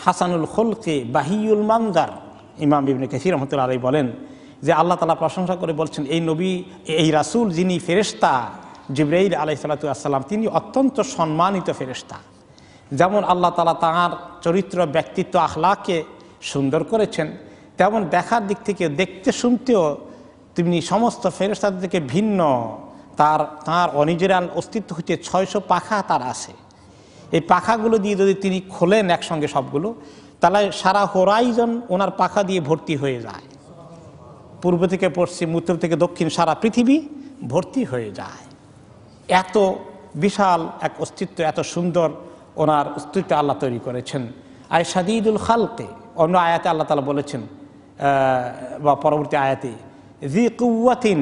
A: হাসানুল খুলকে বাহিউল মানজার। ইমাম ইবনে কাসির রাহমাতুল্লাহ আলাইহি বলেন যে আল্লাহ তাআলা প্রশংসা করে বলছেন, এই নবী, এই রাসূল, যিনি ফেরেশতা জিবরাইল আলাইহিস সালাতু ওয়াস সালাম, তিনি অত্যন্ত সম্মানিত ফেরেশতা। যেমন আল্লাহ তাআলা তাঁর চরিত্র, ব্যক্তিত্ব, আখলাককে সুন্দর করেছেন, তেমন দেখার দিক থেকে, দেখতে শুনতেও তিনি সমস্ত ফেরেশতাদের থেকে ভিন্ন। তাঁর অরিজিনাল অস্তিত্ব হচ্ছে 600 পাখা তার আছে। এই পাখাগুলো দিয়ে যদি তিনি খোলেন একসঙ্গে সবগুলো, তাহলে সারা হোরাইজন ওনার পাখা দিয়ে ভর্তি হয়ে যায়। পূর্ব থেকে পশ্চিম, উত্তর থেকে দক্ষিণ, সারা পৃথিবী ভর্তি হয়ে যায়। এত বিশাল এক অস্তিত্ব, এত সুন্দর ওনার অস্তিত্ব আল্লাহ তৈরি করেছেন। আই শাদীদুল খালকে, অন্য আয়াতে আল্লাহ তাআলা বলেছেন, বা পরবর্তী আয়াতে, জি কুওয়াতিন,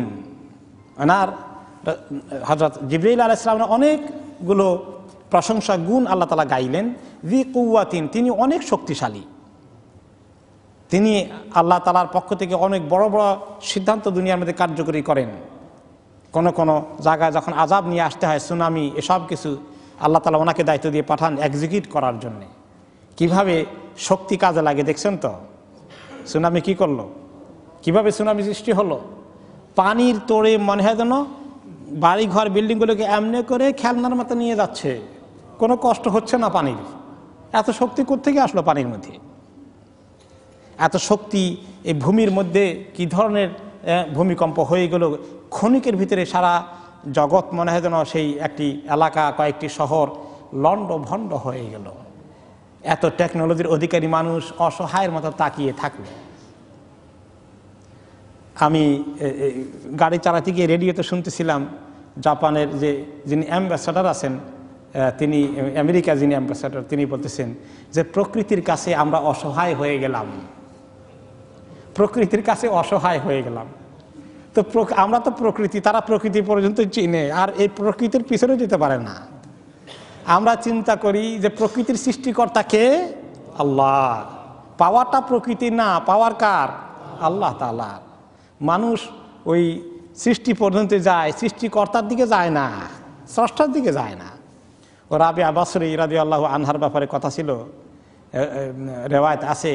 A: ওনার হযরত জিবরাইল আলাইহিস সালামের অনেকগুলো প্রশংসা গুণ আল্লাহ তাআলা গাইলেন। জি কুওয়াতিন, তিনি অনেক শক্তিশালী। তিনি আল্লাহ তাআলার পক্ষ থেকে অনেক বড় বড় সিদ্ধান্ত দুনিয়ার মধ্যে কার্যকরী করেন। কোন কোন জায়গায় যখন আযাব নিয়ে আসতে হয়, সুনামি, এসব কিছু আল্লাহ তাআলা ওনাকে দায়িত্ব দিয়ে পাঠান এক্সিকিউট করার জন্যে। কিভাবে শক্তি কাজে লাগে দেখছেন তো? সুনামি কি করলো, কিভাবে সুনামি সৃষ্টি হলো? পানির তোড়ে মনে হয় যেন বাড়ি ঘর বিল্ডিংগুলোকে এমনি করে খেলনার মতো নিয়ে যাচ্ছে, কোনো কষ্ট হচ্ছে না পানির। এত শক্তি কোত্থেকে আসলো পানির মধ্যে? এত শক্তি এই ভূমির মধ্যে কি ধরনের ভূমিকম্প হয়ে গেল, ক্ষণিকের ভিতরে সারা জগৎ মনে হয় যেন সেই একটি এলাকা, কয়েকটি শহর লন্ড ভন্ড হয়ে গেল। এত টেকনোলজির অধিকারী মানুষ অসহায়ের মতো তাকিয়ে থাকলো। আমি গাড়ি চালাতে গিয়ে রেডিওতে শুনতেছিলাম, জাপানের যিনি অ্যাম্বাসাডার আছেন, তিনি আমেরিকা যিনি অ্যাম্বাসাডার, তিনি বলতেছেন যে প্রকৃতির কাছে আমরা অসহায় হয়ে গেলাম, প্রকৃতির কাছে অসহায় হয়ে গেলাম। তো আমরা তো প্রকৃতি, তারা প্রকৃতি পর্যন্ত চিনে, আর এই প্রকৃতির পিছনে যেতে পারে না। আমরা চিন্তা করি যে প্রকৃতির সৃষ্টিকর্তা কে? আল্লাহ। পাওয়ারটা প্রকৃতি না, পাওয়ার কার? আল্লাহ তাআলা। মানুষ ওই সৃষ্টি পর্যন্ত যায়, সৃষ্টিকর্তার দিকে যায় না, স্রষ্টার দিকে যায় না। ও রাবিয়া বসরি রাদিয়াল্লাহু আনহার ব্যাপারে কথা ছিল, রেওয়ায়েত আছে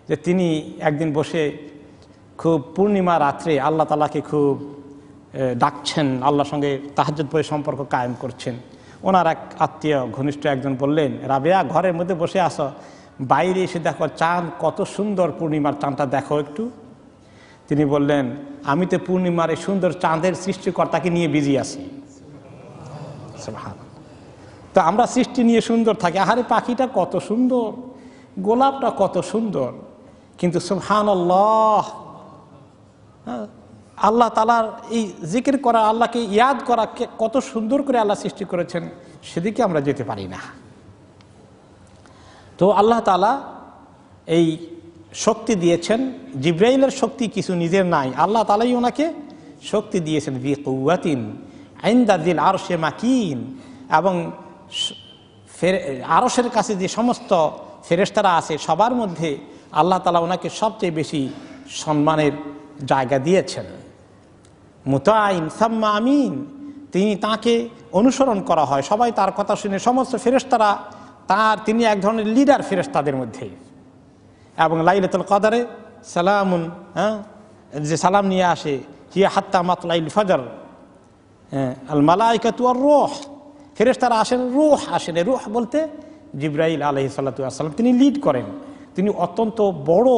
A: যে তিনি একদিন বসে খুব পূর্ণিমা রাত্রে আল্লাহ তাআলাকে খুব ডাকছেন, আল্লাহর সঙ্গে তাহাজ্জুদ পড়ে সম্পর্ক কায়েম করছেন। ওনার এক আত্মীয় ঘনিষ্ঠ একজন বললেন, রাবিয়া ঘরের মধ্যে বসে আসো, বাইরে এসে দেখো চাঁদ কত সুন্দর, পূর্ণিমার চাঁদটা দেখো একটু। তিনি বললেন, আমি তো পূর্ণিমার এই সুন্দর চাঁদের সৃষ্টিকর্তাকে নিয়ে বিজি আছি। সুবহানাল্লাহ। তো আমরা সৃষ্টি নিয়ে সুন্দর থাকি, আহারে পাখিটা কত সুন্দর, গোলাপটা কত সুন্দর, কিন্তু সুবহানাল্লাহ, আল্লাহ তাআলার এই জিকির করা, আল্লাহকে ইয়াদ করা কত সুন্দর করে আল্লাহ সৃষ্টি করেছেন, সেদিকে আমরা যেতে পারি না। তো আল্লাহ তাআলা এই শক্তি দিয়েছেন, জিবরাইলের শক্তি কিছু নিজের নাই, আল্লাহ তাআলাই ওনাকে শক্তি দিয়েছেন। বি কুওয়াতিন ইনদা যিল আরশে মাকিন, এবং আরশের কাছে যে সমস্ত ফেরেশতারা আছে সবার মধ্যে আল্লাহ তাআলা ওনাকে সবচেয়ে বেশি সম্মানের জায়গা দিয়েছেন। মুতাইন সাম্মা আমিন, তাকে অনুসরণ করা হয়, সবাই তার কথা শুনে, সমস্ত ফেরেশতারা তিনি এক ধরনের লিডার ফেরেশতাদের মধ্যে। এবং লাইলাতুল কদরে সালামুন, যে সালাম নিয়ে আসে, হিয়া হাত্তা মাতলাইল ফজর, আল মালাইকাতু আর রূহ, ফেরেশতারা আসেন, রূহ আসেন। রূহ বলতে জিবরাইল আলাইহিস সালাতু ওয়াস সালাম, তিনি লিড করেন। তিনি অত্যন্ত বড়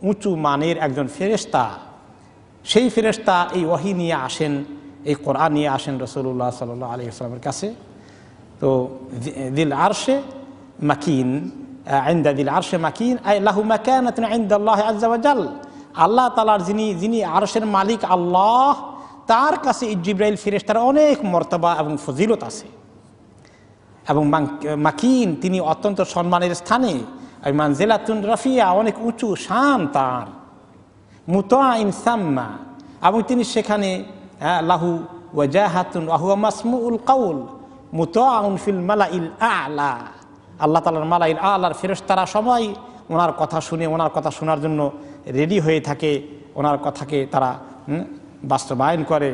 A: উঁচু মানের একজন ফেরেশতা। সেই ফেরেশতা এই ওহী নিয়ে আসেন, এই কোরআন নিয়ে আসেন রাসূলুল্লাহ সাল্লাল্লাহু আলাইহি ওয়াসাল্লামের কাছে। তো দিল আরশে মাকিন, ইনদা দিল আরশে মাকিন আই লাহু মাকানাতুন ইনদাল্লাহি আযজা ওয়া জাল, আল্লাহ তাআলার যিনি আরশের মালিক আল্লাহ, তার কাছে জিবরাইল ফেরেশতার অনেক মর্তবা এবং ফজিলত আছে। এবং মাকিন, তিনি অত্যন্ত সম্মানের স্থানে, মানজিলাতুন রাফিয়া, অনেক উঁচু শান তার। মুতাইন সাম্মা, এবং তিনি সেখানে লাহু ওয়াজাহাতুন ওয়া হুয়া মাসমুউল কাউল মুতাউন ফিল মালাইল আ'লা, আল্লাহ তাআলার মালাইল আ'লার ফেরেশতারা সবাই ওনার কথা শুনে, ওনার কথা শোনার জন্য রেডি হয়ে থাকে, ওনার কথাকে তারা বাস্তবায়ন করে।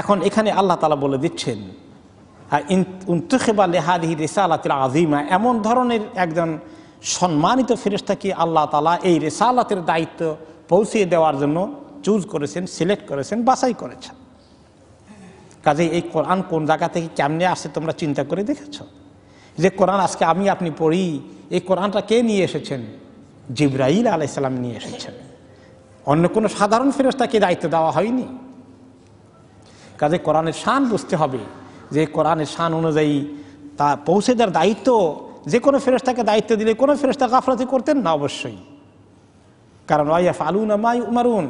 A: এখন এখানে আল্লাহ তাআলা বলে দিচ্ছেন, উনতুখিবা লিহাদিহি রিসালাতিল আযীমা, এমন ধরনের একজন সম্মানিত ফেরেশতাকে আল্লাহ তাআলা এই রিসালাতের দায়িত্ব পৌঁছে দেওয়ার জন্য চুজ করেছেন, সিলেক্ট করেছেন, বাছাই করেছেন। কাজেই এই কোরআন কোন জায়গা থেকে কেমনে আসে তোমরা চিন্তা করে দেখেছ? যে কোরআন আজকে আমি আপনি পড়ি, এই কোরআনটা কে নিয়ে এসেছেন? জিবরাইল আলাইহিস সালাম নিয়ে এসেছেন। অন্য কোনো সাধারণ ফেরেশতাকে দায়িত্ব দেওয়া হয়নি। কাজে কোরআনের শান বুঝতে হবে, যে কোরআনের শান অনুযায়ী তা পৌঁছে দেওয়ার দায়িত্ব যে কোনো ফেরেশতাকে দায়িত্ব দিলে কোনো ফেরেশতা গাফলাতি করতেন না অবশ্যই। কারণ ওয়াইয়াফআলুনা মা ইউমারুন,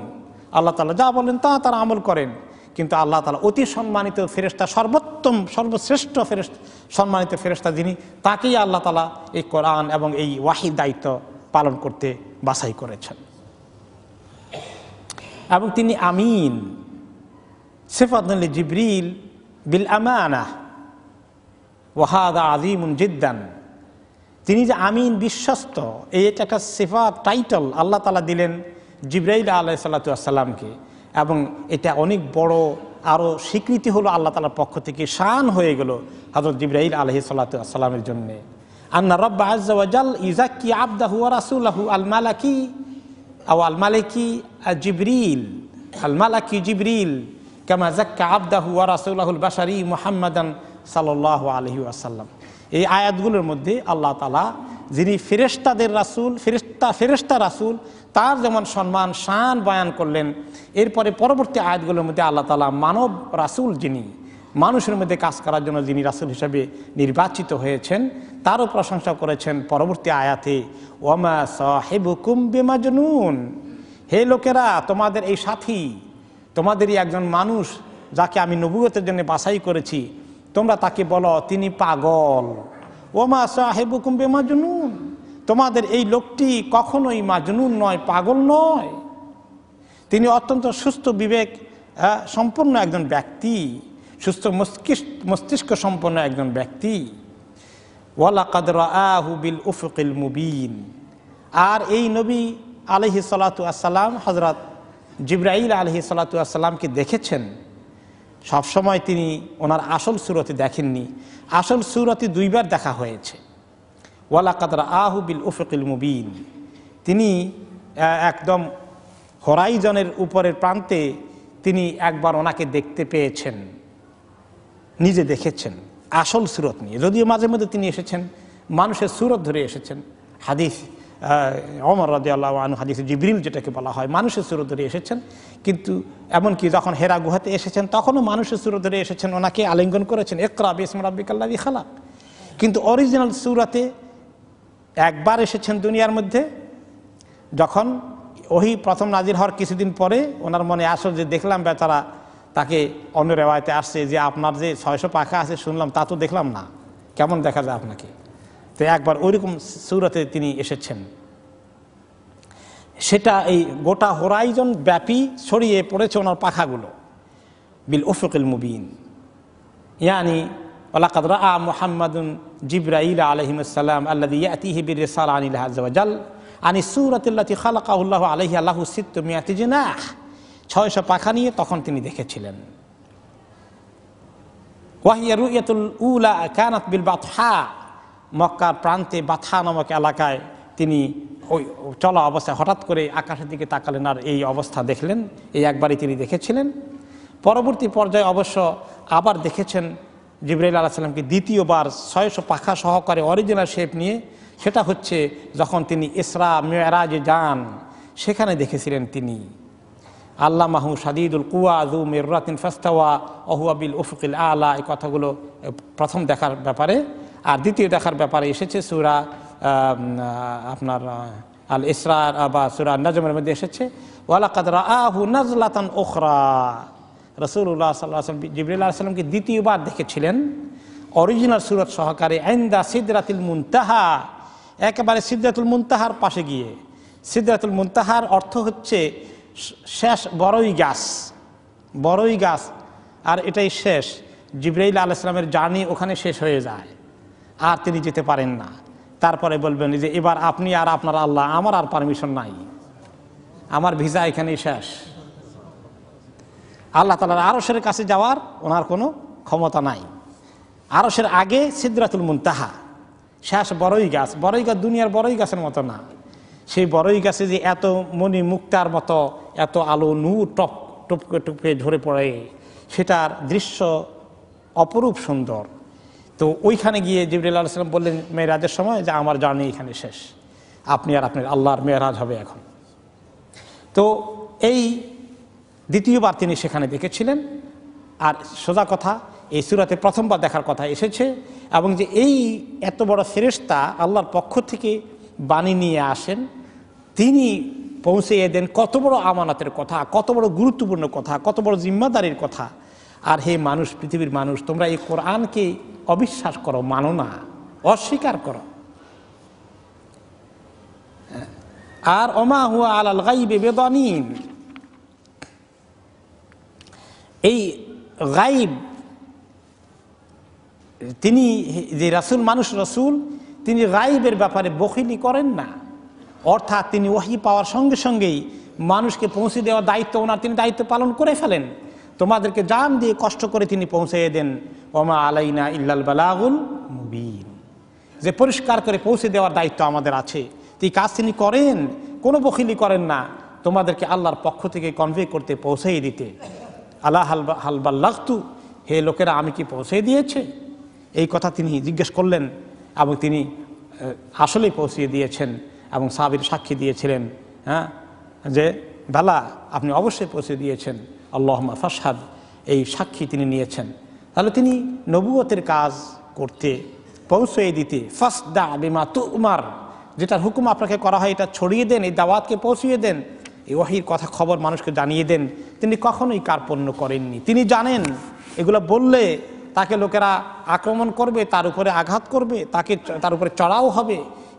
A: আল্লাহ তাআলা যা বলেন তা তারা আমল করেন। কিন্তু আল্লাহ তাআলা অতি সম্মানিত ফেরেশতা, সর্বোত্তম সর্বশ্রেষ্ঠ সম্মানিত ফেরেশতা যিনি, তাকেই আল্লাহ তাআলা এই কোরআন এবং এই ওয়াহির দায়িত্ব পালন করতে বাছাই করেছেন। এবং তিনি আমিন, সিফাতুন লিজিবরিল বিল আমানা ওয়া হাযা আযীমুন জিদ্দান, তিনি যে আমিন, বিশ্বস্ত, এটা একটা সিফাত, টাইটেল আল্লাহ তাআলা দিলেন জিবরাইল আলাইহিস সালাতু ওয়াস সালামকে, এবং এটা অনেক বড় আরও স্বীকৃতি হলো আল্লাহ তাআলার পক্ষ থেকে, শান হয়ে গেল হযরত জিবরাইল আলাইহিস সালাতু ওয়াস সালামের জন্য। আন্না রাব্বা আযজা ওয়া জাল ইযাক্কি আবদাহু ওয়া রাসূলাহু আল মালাকি আও আল মালাকি জিবরিল, আল মালাকি জিবরিল কামা যাক্কা আবদাহু ওয়া রাসূলাহুল বাশারি মুহাম্মাদান সাল্লাল্লাহু আলাইহি ওয়াসাল্লাম। এই আয়াতগুলোর মধ্যে আল্লাহ তাআলা যিনি ফেরেশতাদের রাসূল, ফেরেশতা রাসূল, তার যেমন সম্মান শান বয়ান করলেন, এরপরে পরবর্তী আয়াতগুলোর মধ্যে আল্লাহ তাআলা মানব রাসূল, যিনি মানুষের মধ্যে কাজ করার জন্য যিনি রাসূল হিসেবে নির্বাচিত হয়েছেন, তারও প্রশংসা করেছেন পরবর্তী আয়াতে, ওয়ামা সাহিবুকুম বিমাজনুন, হে লোকেরা, তোমাদের এই সাথী, তোমাদেরই একজন মানুষ যাকে আমি নবুয়তের জন্য বাছাই করেছি, তোমরা তাকে বলো তিনি পাগল। ওমা সাহেবুকুম বিমাজনুন, তোমাদের এই লোকটি কখনোই মাজনুন নয়, পাগল নয়, তিনি অত্যন্ত সুস্থ বিবেক সম্পন্ন একজন ব্যক্তি, সুস্থ মস্তিষ্ক সম্পন্ন একজন ব্যক্তি। ওয়ালাকাদ রাআহু বিল উফুকিল মুবিন, আর এই নবী আলাইহিস সালাতু ওয়াস সালাম হযরত জিবরাইল আলাইহিস সালাতু ওয়াস সালামকে দেখেছেন। সবসময় তিনি ওনার আসল সুরতে দেখেননি, আসল সুরতে দুইবার দেখা হয়েছে। ওয়ালাকাদ রাআহু বিল উফুকিল মুবিন, তিনি একদম হরাইজনের উপরের প্রান্তে তিনি একবার ওনাকে দেখতে পেয়েছেন, নিজে দেখেছেন আসল সুরত নিয়ে। যদিও মাঝে মধ্যে তিনি এসেছেন মানুষের সুরত ধরে এসেছেন, হাদিস ওমর রাদিয়াল্লাহু আনহু হাদিসে জিবরিল যেটাকে বলা হয়, মানুষের সুরত ধরে এসেছেন। কিন্তু এমনকি যখন হেরা গুহাতে এসেছেন তখনও মানুষের সুরত ধরে এসেছেন, ওনাকে আলিঙ্গন করেছেন, ইকরা বিসমি রাব্বিকাল্লাযী খালাক। কিন্তু অরিজিনাল সুরাতে একবার এসেছেন দুনিয়ার মধ্যে, যখন ওহী প্রথম নাজির হওয়ার কিছুদিন পরে ওনার মনে আসল যে দেখলাম বেচারা, তাকে অন্য রেওয়ায়তে আসছে যে আপনার যে 600 পাখা আছে শুনলাম, তা তো দেখলাম না, কেমন দেখা যায় আপনাকে। তো একবার ওইরকম সূরাতে তিনি এসেছেন, সেটা এই গোটা হোরাইজন ব্যাপী ছড়িয়ে পড়েছে ওনার পাখাগুলো। বিল উফুকিল মুবিন, ইয়ানি ওয়ালাকাদ রাআ মুহাম্মাদুন জিবরাইল আলাইহিস সালাম আল্লাযী ইয়াতিহি বির রিসালা আনিল্লাহি আযজা ওয়া জাল আনি সূরাতিল্লাতী খালাকাহুল্লাহু আলাইহা লাহু 600 জিনাহ, 600 পাখা নিয়ে তখন তিনি দেখেছিলেন। ওয়াহিয়া রুয়াতুল উলা কানাত বিল বাতহা, মক্কার প্রান্তে বাতহা নামক এলাকায় তিনি ওই চলা অবস্থায় হঠাৎ করে আকাশের দিকে তাকালেন আর এই অবস্থা দেখলেন। এই একবারই তিনি দেখেছিলেন। পরবর্তী পর্যায়ে অবশ্য আবার দেখেছেন জিবরাইল আলাইহিস সালামকে দ্বিতীয়বার 600 পাখা সহকারে অরিজিনাল শেপ নিয়ে, সেটা হচ্ছে যখন তিনি ইসরা মিরাজে যান, সেখানে দেখেছিলেন তিনি। আল্লামাহু শাদীদুল কুওয়া যু মিররাতিন ফাস্তাওয়া ওয়া হুয়া বিল উফুকিল আলা, এই কথাগুলো প্রথম দেখার ব্যাপারে। আর দ্বিতীয় দেখার ব্যাপারে এসেছে সূরা আপনার আল ইসরা বা সূরা নাজমের মধ্যে এসেছে, ওয়ালাকাদ রাআহু নাজলাতান উখরা, রাসূলুল্লাহ সাল্লাল্লাহু আলাইহি ওয়াসাল্লাম জিবরাইল আলাইহিস সালামকে দ্বিতীয়বার দেখেছিলেন অরিজিনাল সূরত সহকারে, ইনদা সিদরাতুল মুনতাহা, একেবারে সিদরাতুল মুনতাহার পাশে গিয়ে। সিদরাতুল মুনতাহার অর্থ হচ্ছে শেষ বড়ই গাছ, বড়ই গাছ, আর এটাই শেষ। জিবরাইল আলাইহিস সালামের জার্নি ওখানে শেষ হয়ে যায়, আর তিনি যেতে পারেন না। তারপরে বলবেন যে এবার আপনি আর আপনার আল্লাহ, আমার আর পারমিশন নাই, আমার ভিসা এখানেই শেষ। আল্লাহ তাআলার আরশের কাছে যাওয়ার ওনার কোনো ক্ষমতা নাই। আরশের আগে সিদরাতুল মুনতাহা, শেষ বড়ই গাছ। বড়ই গাছ দুনিয়ার বড়ই গাছের মতো না, সেই বড়ই গাছে যে এত মণি মুক্তার মতো এত আলো নূর টপ টপকে টপকে ঝরে পড়ে, সেটার দৃশ্য অপরূপ সুন্দর। তো ওইখানে গিয়ে জিবরাইল আলাইহিস সালাম বললেন মেরাজের সময় যে আমার জার্নি এখানে শেষ, আপনি আর আপনার আল্লাহর মেরাজ হবে এখন। তো এই দ্বিতীয়বার তিনি সেখানে দেখেছিলেন। আর সোজা কথা, এই সূরাতে প্রথমবার দেখার কথা এসেছে, এবং যে এই এত বড় ফেরেশতা আল্লাহর পক্ষ থেকে বাণী নিয়ে আসেন, তিনি পৌঁছিয়ে দেন কত বড় আমানতের কথা, কত বড় গুরুত্বপূর্ণ কথা, কত বড় জিম্মাদারির কথা। আর হে মানুষ, পৃথিবীর মানুষ, তোমরা এই কোরআনকে অবিশ্বাস করো, মানো না, অস্বীকার করো। আর ওমা হুয়া আলাল গাইবি বিদানীন, এই গাইব, তিনি যে রাসূল, মানুষ রাসূল, তিনি গায়েবের ব্যাপারে বখিলি করেন না, অর্থাৎ তিনি ওহী পাওয়ার সঙ্গে সঙ্গেই মানুষকে পৌঁছে দেওয়ার দায়িত্ব ওনার, তিনি দায়িত্ব পালন করে ফেলেন। তোমাদেরকে জান দিয়ে কষ্ট করে তিনি পৌঁছে দেন, ওমা আলাইনা ইল্লাল বালাগুল মুবিন, যে পরিষ্কার করে পৌঁছে দেওয়ার দায়িত্ব আমাদের আছে। এই কাজ তিনি করেন, কোনো বখিলি করেন না, তোমাদেরকে আল্লাহর পক্ষ থেকে কনভে করতে, পৌঁছেই দিতে। আল্লাহ হাল বাল্লাগতু, হে লোকেরা আমি কি পৌঁছে দিয়েছে, এই কথা তিনি জিজ্ঞেস করলেন এবং তিনি আসলেই পৌঁছিয়ে দিয়েছেন এবং সাহাবীর সাক্ষী দিয়েছিলেন, হ্যাঁ, যে বালা আপনি অবশ্যই পৌঁছে দিয়েছেন, আল্লাহুম্মা ফাশহাদ, এই সাক্ষী তিনি নিয়েছেন। তাহলে তিনি নবুয়তের কাজ করতে, পৌঁছে দিতে, ফাসদা বিমা তুমার, যেটার হুকুম আপনাকে করা হয় এটা ছড়িয়ে দেন, এই দাওয়াতকে পৌঁছিয়ে দেন, এই ওহীর কথা খবর মানুষকে জানিয়ে দেন। তিনি কখনোই কার্পণ্য করেননি। তিনি জানেন এগুলো বললে তাকে লোকেরা আক্রমণ করবে, তার উপরে আঘাত করবে, তার উপরে চড়াও হবে,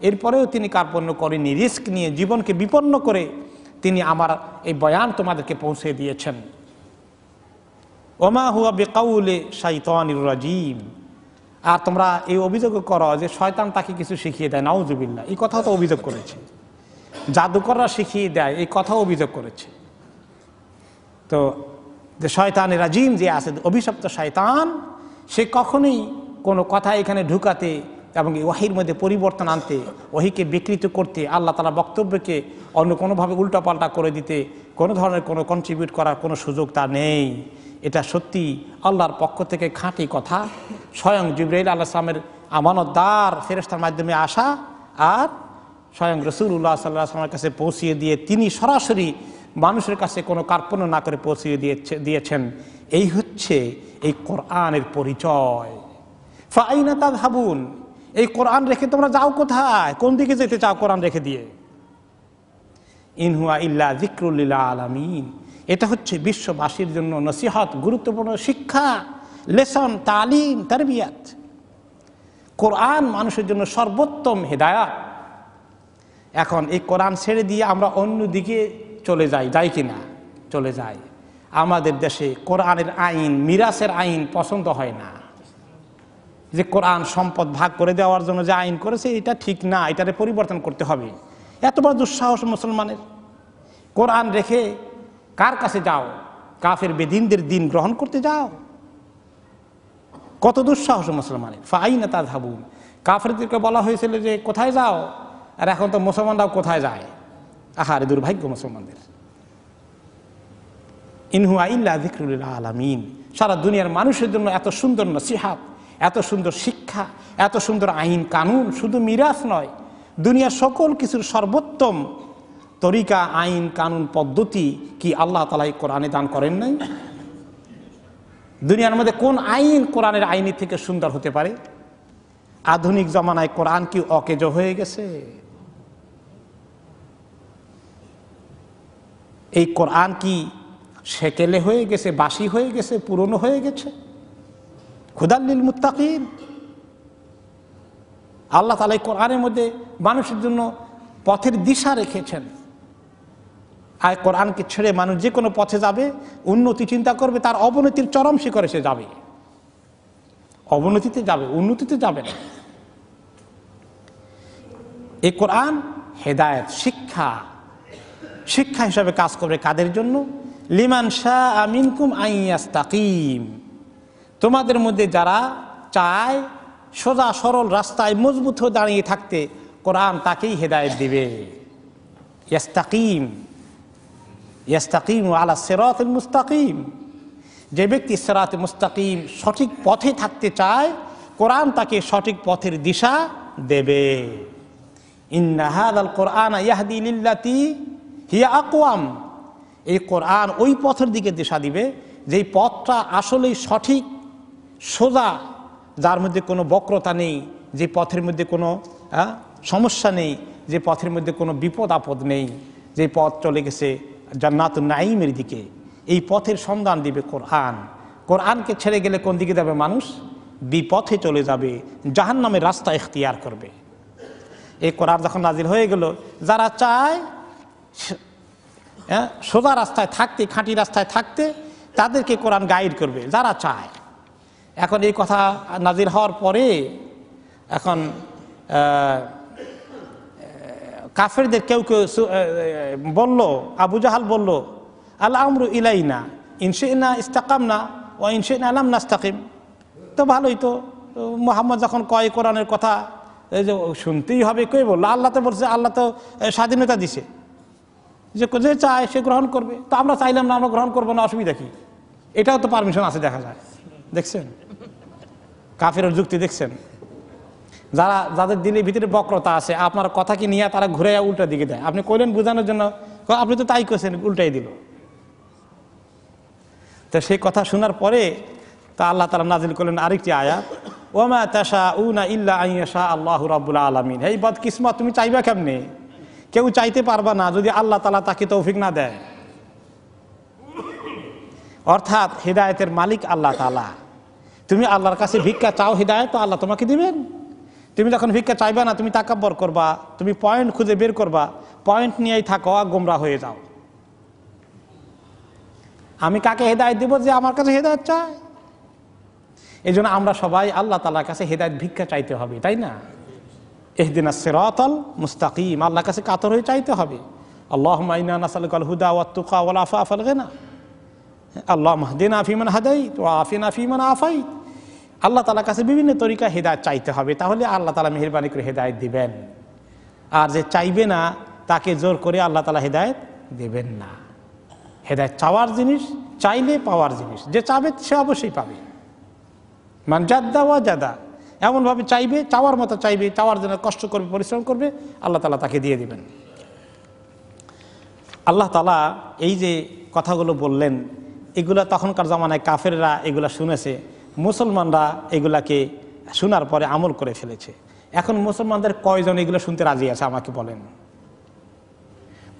A: এরপরেও তিনি কার্পণ্য করেননি। রিস্ক নিয়ে, জীবনকে বিপন্ন করে তিনি আমার এই বয়ান তোমাদেরকে পৌঁছে দিয়েছেন। ওমা হুয়া বিকাউলি শাইতানির রাজিম, আর তোমরা এই অভিযোগ করো যে শয়তান তাকে কিছু শিখিয়ে দেয়, নাউজুবিল্লাহ, এই কথাও তো অভিযোগ করেছে। জাদুকররা শিখিয়ে দেয়, এই কথাও অভিযোগ করেছে। তো যে শয়তানের রাজিম যে আছে, অভিশপ্ত শয়তান, সে কখনোই কোনো কথা এখানে ঢুকাতে এবং ওহীর মধ্যে পরিবর্তন আনতে, ওহীকে বিকৃত করতে, আল্লাহ তাআলা বক্তব্যকে অন্য কোনোভাবে উল্টাপাল্টা করে দিতে কোনো ধরনের কোনো কন্ট্রিবিউট করার কোনো সুযোগ তার নেই। এটা সত্যি আল্লাহর পক্ষ থেকে খাঁটি কথা, স্বয়ং জিবরাইল আলাইহিস সালামের আমানতদার ফেরেশতার মাধ্যমে আসা, আর স্বয়ং রাসূলুল্লাহ সাল্লাল্লাহু আলাইহি ওয়াসাল্লামের কাছে পৌঁছিয়ে দিয়ে তিনি সরাসরি মানুষের কাছে কোনো কার্পণ্য না করে পৌঁছিয়ে দিয়েছেন। এই হচ্ছে এই কোরআনের পরিচয়। ফাআইনা তাযহাবুন, এই কোরআন রেখে তোমরা যাও কোথায়, কোন দিকে যেতে চাও কোরআন রেখে দিয়ে? ইন হুয়া ইল্লা যিকরুল লিল আলামিন, এটা হচ্ছে বিশ্ববাসীর জন্য নসিহত, গুরুত্বপূর্ণ শিক্ষা, লেসন, তালিম, তারবিয়াত। কোরআন মানুষের জন্য সর্বোত্তম হেদায়াত। এখন এই কোরআন ছেড়ে দিয়ে আমরা অন্য দিকে চলে যাই কিনা? চলে যাই। আমাদের দেশে কোরআনের আইন, মিরাসের আইন পছন্দ হয় না। যে কোরআন সম্পদ ভাগ করে দেওয়ার জন্য যে আইন করেছে এটা ঠিক না, এটারে পরিবর্তন করতে হবে। এত বড় দুঃসাহস মুসলমানের। কোরআন রেখে কার কাছে যাও? কাফের বেদিনদের দিন গ্রহণ করতে যাও? কত দুঃসাহস মুসলমানের। ফাআইনা তাযহাবুন, কাফেরদেরকে বলা হয়েছিল যে কোথায় যাও, আর এখন তো মুসলমানরাও কোথায় যায়। আহারে দুর্ভাগ্য মুসলমানদের। ইন হুয়া ইল্লা যিকরুল লিল আলামিন, সারা দুনিয়ার মানুষের জন্য এত সুন্দর নসিহত, এত সুন্দর শিক্ষা, এত সুন্দর আইন কানুন, শুধু মিরাস নয়, দুনিয়ার সকল কিছুর সর্বোত্তম তরিকা, আইন কানুন পদ্ধতি কি আল্লাহ তাআলা এই কোরআনে দান করেন নাই? দুনিয়ার মধ্যে কোন আইন কোরআনের আইনের থেকে সুন্দর হতে পারে? আধুনিক জমানায় কোরআন কি অকেজ হয়ে গেছে? এই কোরআন কি সেকেলে হয়ে গেছে, বাসি হয়ে গেছে, পুরনো হয়ে গেছে? হুদাল লিল মুত্তাকিন, আল্লাহ তাআলা এই কোরআনের মধ্যে মানুষের জন্য পথের দিশা রেখেছেন। আর কোরআনকে ছেড়ে মানুষ যে কোনো পথে যাবে, উন্নতি চিন্তা করবে, তার অবনতির চরম শিখরে সে যাবে। অবনতিতে যাবে, উন্নতিতে যাবে না। এই কোরআন হেদায়েত, শিক্ষা, শিক্ষা হিসাবে কাজ করবে কাদের জন্য? লিমান শাআ মিনকুম আন ইয়াস্তাকিম, তোমাদের মধ্যে যারা চায় সোজা সরল রাস্তায় মজবুত হয়ে দাঁড়িয়ে থাকতে, কোরআন তাকেই হেদায়েত দিবে। ইয়াস্তাকিম, ইয়াস্তাকিমু আলা সিরাতিল মুস্তাকিম, যে ব্যক্তি সিরাতে মুস্তাকিম সঠিক পথে থাকতে চায়, কোরআন তাকে সঠিক পথের দিশা দেবে। ইন্না হাযাল কোরআনা ইয়াহদি লিল্লাতী হিয়া আকওয়াম, এই কোরআন ওই পথের দিকে দিশা দিবে যেই পথটা আসলেই সঠিক, সোজা, যার মধ্যে কোনো বক্রতা নেই, যে পথের মধ্যে কোনো সমস্যা নেই, যে পথের মধ্যে কোনো বিপদ আপদ নেই, যে পথ চলে গেছে জান্নাতুন নাঈমের দিকে, এই পথের সন্ধান দিবে কোরআন। কোরআনকে ছেড়ে গেলে কোন দিকে যাবে মানুষ? বিপথে চলে যাবে, জাহান্নামের রাস্তা ইখতিয়ার করবে। এই কোরআন যখন নাজিল হয়ে গেল, যারা চায় সোজা রাস্তায় থাকতে, খাঁটি রাস্তায় থাকতে, তাদেরকে কোরআন গাইড করবে, যারা চায়। এখন এই কথা নাজিল হওয়ার পরে এখন কাফেরদের কেউ কেউ বলল, আবু জাহাল বলল, আল আমরু ইলাইনা ইনশিনা ইস্তাকামনা ও ইনশিনা লাম নাস্তাকিম। তো ভালোই তো, মুহাম্মদ যখন কয় কোরআনের কথা যে শুনতেই হবে, কে বললো? আল্লাহ তো বলছে, আল্লাহ তো স্বাধীনতা দিছে যে যে চায় সে গ্রহণ করবে। তো আমরা চাইলাম না, আমরা গ্রহণ করবো না, অসুবিধা কি? এটাও তো পারমিশন আছে, দেখা যায়। দেখছেন কাফেরের যুক্তি? দেখছেন যাদের দিলের ভিতরে বক্রতা আছে, আপনার কথা কি নিয়ে তারা ঘুরে উল্টা দিকে দেয়। আপনি কইলেন বোঝানোর জন্য, আপনি তো তাই করছেন, উল্টাই দিল। তো সেই কথা শোনার পরে তা আল্লাহ তাআলা নাজিল করলেন আরেকটি আয়াত, ওমা তাশাউনা ইল্লা আইয়াশা আল্লাহু রাব্বুল আলামিন। এই বদকিসমত, তুমি চাইবা কেমনে? কেউ চাইতে পারবা না যদি আল্লাহ তাআলা তাকে তৌফিক না দেয়। অর্থাৎ হিদায়াতের মালিক আল্লাহ তাআলা। তুমি আল্লাহর কাছে ভিক্ষা চাও হিদায়াত, তো আল্লাহ তোমাকে দিবেন। তুমি যখন ভিক্ষা চাইবা না, তুমি তাকাব্বর করবা, তুমি পয়েন্ট খুঁজে বের করবা, পয়েন্ট নিয়েই থাকো আর গোমরা হয়ে যাও। আমি কাকে হেদায়েত দিব? যে আমার কাছে হেদায়েত চায়। এই জন্য আমরা সবাই আল্লাহ তাআলার কাছে হেদায়েত ভিক্ষা চাইতে হবে, তাই না? ইহদিনাস সিরাতাল মুস্তাকিম, আল্লাহর কাছে কাতর হয়ে চাইতে হবে। আল্লাহুম্মা ইন্না নাসআলুকাল হুদা ওয়াত তুকা ওয়াল আফাফ ওয়াল গিনা, আল্লাহুম্মা হদিনা ফিমান হাদাইত ওয়া আফিনা ফিমান আফাইত। আল্লাহ তাআলার কাছে বিভিন্ন তরিকা হেদায়েত চাইতে হবে, তাহলে আল্লাহ তাআলা মেহেরবানি করে হেদায়েত দিবেন। আর যে চাইবে না, তাকে জোর করে আল্লাহ তাআলা হেদায়েত দেবেন না। হেদায়েত চাওয়ার জিনিস, চাইলে পাওয়ার জিনিস। যে চাবে সে অবশ্যই পাবে। মান জাদ্দা ওয়া জাদা, এমনভাবে চাইবে, চাওয়ার মতো চাইবে, চাওয়ার জন্য কষ্ট করবে, পরিশ্রম করবে, আল্লাহ তাআলা তাকে দিয়ে দিবেন। আল্লাহ তাআলা এই যে কথাগুলো বললেন, এগুলা তখনকার জামানায় কাফেররা এগুলা শুনেছে, মুসলমানরা এগুলাকে শোনার পরে আমল করে ফেলেছে। এখন মুসলমানদের কয়জন এগুলো শুনতে রাজি আছে আমাকে বলেন?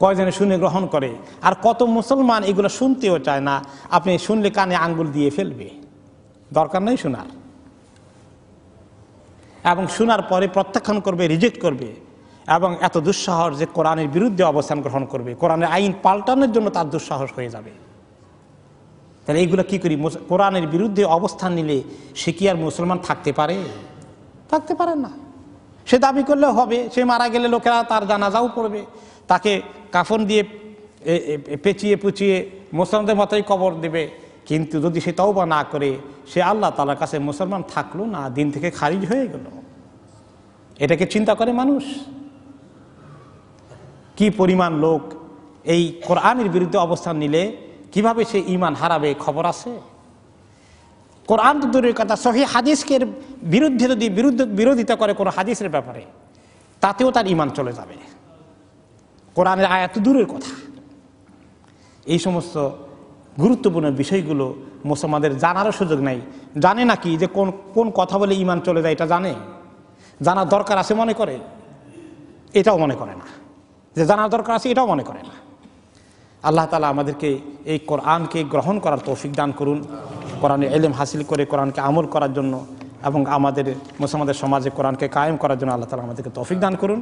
A: কয়জনে শুনে গ্রহণ করে? আর কত মুসলমান এগুলো শুনতেও চায় না? আপনি শুনলে কানে আঙ্গুল দিয়ে ফেলবে, দরকার নেই শোনার। এবং শোনার পরে প্রত্যাখ্যান করবে, রিজেক্ট করবে, এবং এত দুঃসাহস যে কোরআনের বিরুদ্ধে অবস্থান গ্রহণ করবে, কোরআনের আইন পাল্টানোর জন্য তার দুঃসাহস হয়ে যাবে। তাহলে এইগুলো কি করি? কোরআনের বিরুদ্ধে অবস্থান নিলে সে কি আর মুসলমান থাকতে পারে? থাকতে পারে না। সে দাবি করলেও হবে, সে মারা গেলে লোকেরা তার জানাজাও পড়বে, তাকে কাফন দিয়ে পেঁচিয়ে পুচিয়ে মুসলমানদের মতোই কবর দেবে। কিন্তু যদি সে তওবা না করে, সে আল্লাহ তাআলার কাছে মুসলমান থাকলো না, দিন থেকে খারিজ হয়ে গেল। এটাকে চিন্তা করে মানুষ? কি পরিমাণ লোক এই কোরআনের বিরুদ্ধে অবস্থান নিলে কিভাবে সে ঈমান হারাবে খবর আছে? কোরআন তো দূরের কথা, সহিহ হাদিসকে বিরুদ্ধে যদি বিরোধিতা করে কোনো হাদিসের ব্যাপারে, তাতেও তার ঈমান চলে যাবে। কোরআনের আয়াত দূরের কথা। এই সমস্ত গুরুত্বপূর্ণ বিষয়গুলো মুসলমানদের জানারও সুযোগ নাই। জানে নাকি যে কোন কোন কথা বলে ঈমান চলে যায়? এটা জানে? জানার দরকার আছে মনে করে? এটাও মনে করে না। যে জানার দরকার আছে এটাও মনে করে না। আল্লাহ তাআলা আমাদেরকে এই কোরআনকে গ্রহণ করার তৌফিক দান করুন, কোরআনের ইলম হাসিল করে কোরআনকে আমল করার জন্য, এবং আমাদের মুসলমানদের সমাজে কোরআনকে কায়েম করার জন্য আল্লাহ তাআলা আমাদেরকে তৌফিক দান করুন।